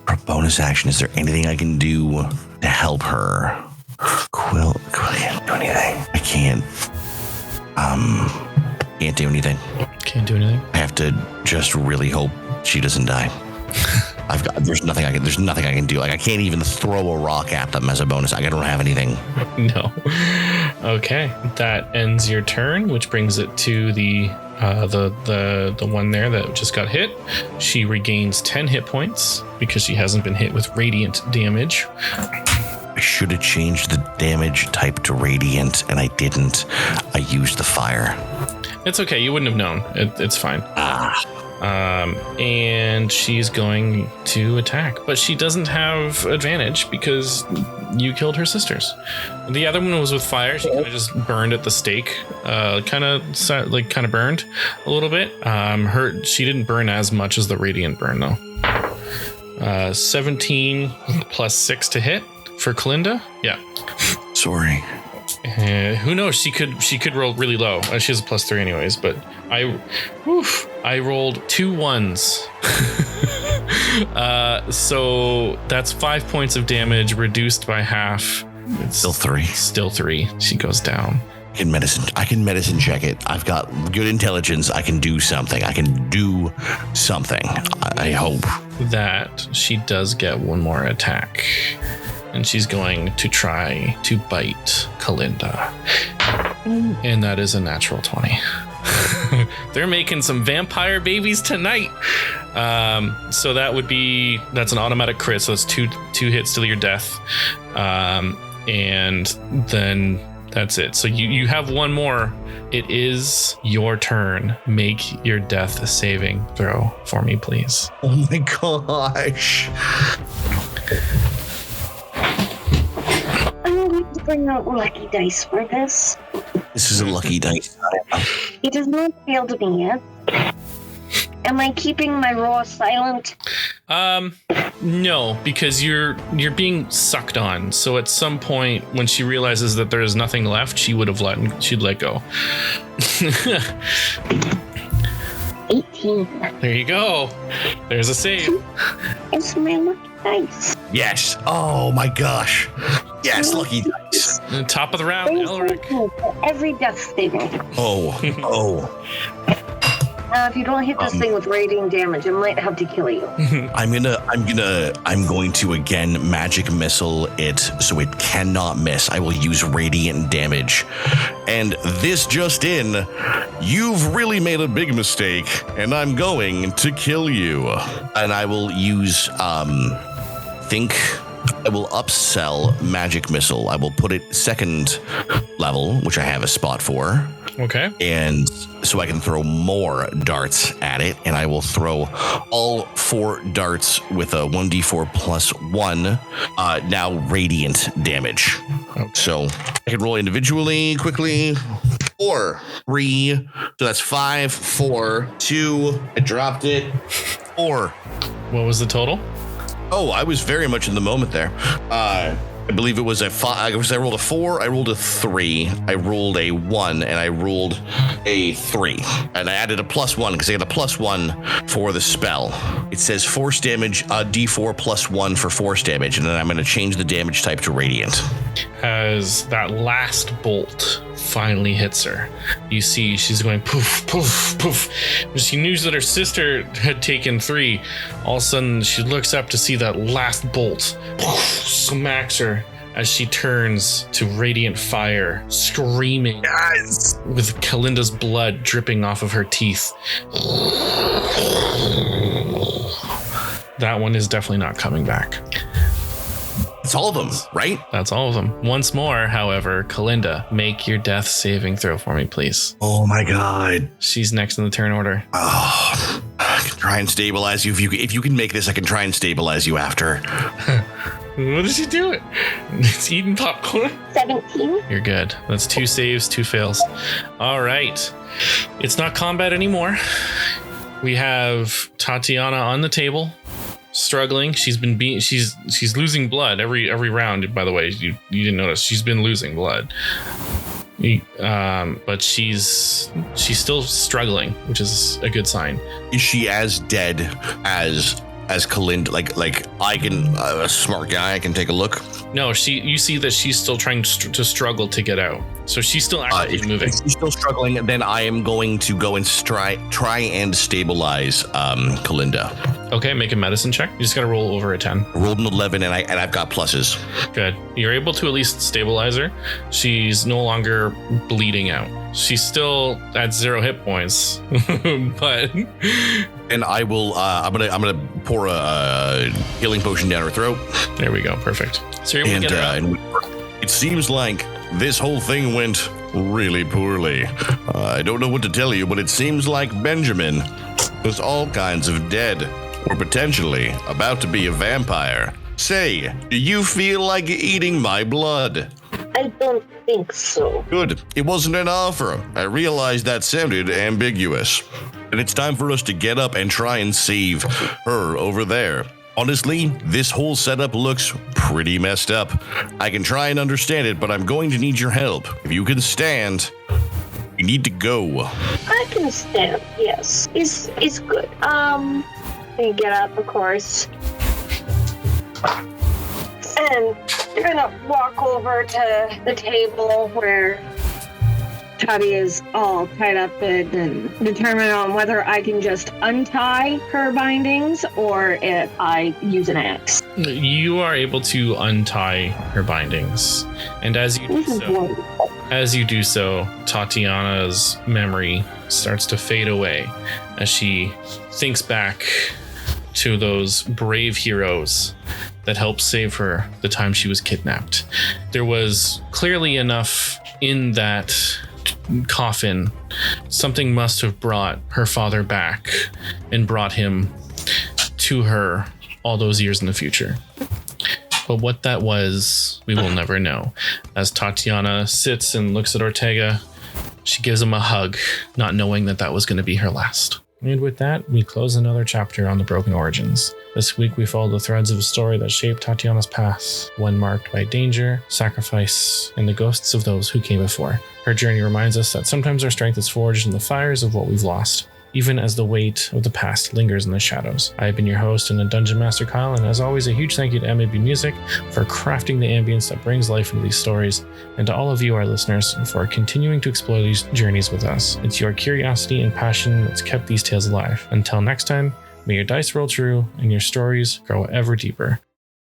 For bonus action, is there anything I can do to help her? Quill can't do anything. I can't. Can't do anything. Can't do anything. I have to just really hope she doesn't die. There's nothing I can do. I can't even throw a rock at them as a bonus. I don't have anything. No. Okay, that ends your turn, which brings it to the one there that just got hit. She regains 10 hit points because she hasn't been hit with radiant damage. I should have changed the damage type to radiant, and I didn't. I used the fire. It's okay. You wouldn't have known. It's fine. And she's going to attack, but she doesn't have advantage because you killed her sisters. The other one was with fire. She kind of just burned at the stake, kind of burned a little bit. She didn't burn as much as the radiant burn though. 17 plus 6 to hit for Kalinda. Yeah. Sorry. Who knows? She could roll really low. She has a +3 anyways, but I rolled 2 1s. So that's 5 points of damage reduced by half It's Still 3. Still 3. She goes down. I can medicine check it. I've got good intelligence. I can do something. I hope. That she does get one more attack. And she's going to try to bite Kalinda. And that is a natural 20. They're making some vampire babies tonight. So that's an automatic crit. So it's two hits till your death. And then that's it. So you have one more. It is your turn. Make your death saving throw for me, please. Oh my gosh. I'm going to bring out lucky dice for this. This is a lucky dice. It has not failed me yet. Am I keeping my roar silent? No, because you're being sucked on. So at some point, when she realizes that there is nothing left, she'd let go. 18. There you go. There's a save. It's my lucky dice. Yes. Oh my gosh. Yes, lucky dice. Top of the round, Elric. Every death saving. Oh. If you don't hit this thing with radiant damage, it might have to kill you. I'm going to again magic missile it so it cannot miss. I will use radiant damage. And this just in, you've really made a big mistake, and I'm going to kill you. And I will use I will upsell magic missile. I will put it second level, which I have a spot for. Okay. And so I can throw more darts at it, and I will throw all 4 darts with a 1d4 plus 1, now radiant damage. Okay. So I can roll individually quickly. 4, 3, so that's 5, 4, 2, I dropped it, 4. What was the total? Oh, I was very much in the moment there. I believe it was a 5. I rolled a 4, I rolled a 3, I rolled a 1, and I rolled a 3. And I added a plus 1 because I got a plus 1 for the spell. It says force damage, d4 plus 1 for force damage, and then I'm going to change the damage type to radiant. As that last bolt finally hits her, you see she's going poof, poof, poof. She knew that her sister had taken 3. All of a sudden, she looks up to see that last bolt poof, smacks her as she turns to radiant fire, screaming, yes, with Kalinda's blood dripping off of her teeth. That one is definitely not coming back. That's all of them, right? That's all of them. Once more, however, Kalinda, make your death saving throw for me, please. Oh my god. She's next in the turn order. Oh, I can try and stabilize you. If you can make this, I can try and stabilize you after. What is she doing? It's eating popcorn. 17. You're good. That's 2 saves, 2 fails. All right. It's not combat anymore. We have Tatiana on the table, struggling. She's been she's losing blood every round. By the way, you didn't notice she's been losing blood. But she's still struggling, which is a good sign. Is she as dead as Kalinda? Like I can, a smart guy, I can take a look. No, you see that she's still trying to struggle to get out. So she's still actively moving. If she's still struggling, then I am going to go and try and stabilize Kalinda. Okay, make a medicine check. You just got to roll over a 10. I rolled an 11, and I've got pluses. Good. You're able to at least stabilize her. She's no longer bleeding out. She's still at 0 hit points, but. And I will. I'm gonna pour a healing potion down her throat. There we go. Perfect. So you're able to get her up. It seems like this whole thing went really poorly. I don't know what to tell you, but it seems like Benjamin was all kinds of dead, or potentially about to be a vampire. Say, do you feel like eating my blood? I don't think so. Good. It wasn't an offer. I realized that sounded ambiguous. And it's time for us to get up and try and save her over there. Honestly, this whole setup looks pretty messed up. I can try and understand it, but I'm going to need your help. If you can stand, you need to go. I can stand, yes. It's good. I get up, of course. and you're gonna walk over to the table where Tati is all tied up and determine on whether I can just untie her bindings or if I use an axe. You are able to untie her bindings, and as you do so, Tatiana's memory starts to fade away as she thinks back to those brave heroes that helped save her the time she was kidnapped. There was clearly enough in that coffin. Something must have brought her father back and brought him to her all those years in the future. But what that was, we will never know. As Tatiana sits and looks at Ortega, she gives him a hug, not knowing that that was going to be her last. And with that, we close another chapter on the Broken Origins. This week we follow the threads of a story that shaped Tatiana's past, one marked by danger, sacrifice, and the ghosts of those who came before. Her journey reminds us that sometimes our strength is forged in the fires of what we've lost, even as the weight of the past lingers in the shadows. I have been your host and a Dungeon Master, Kyle, and as always, a huge thank you to MAB Music for crafting the ambience that brings life into these stories, and to all of you, our listeners, for continuing to explore these journeys with us. It's your curiosity and passion that's kept these tales alive. Until next time, may your dice roll true and your stories grow ever deeper.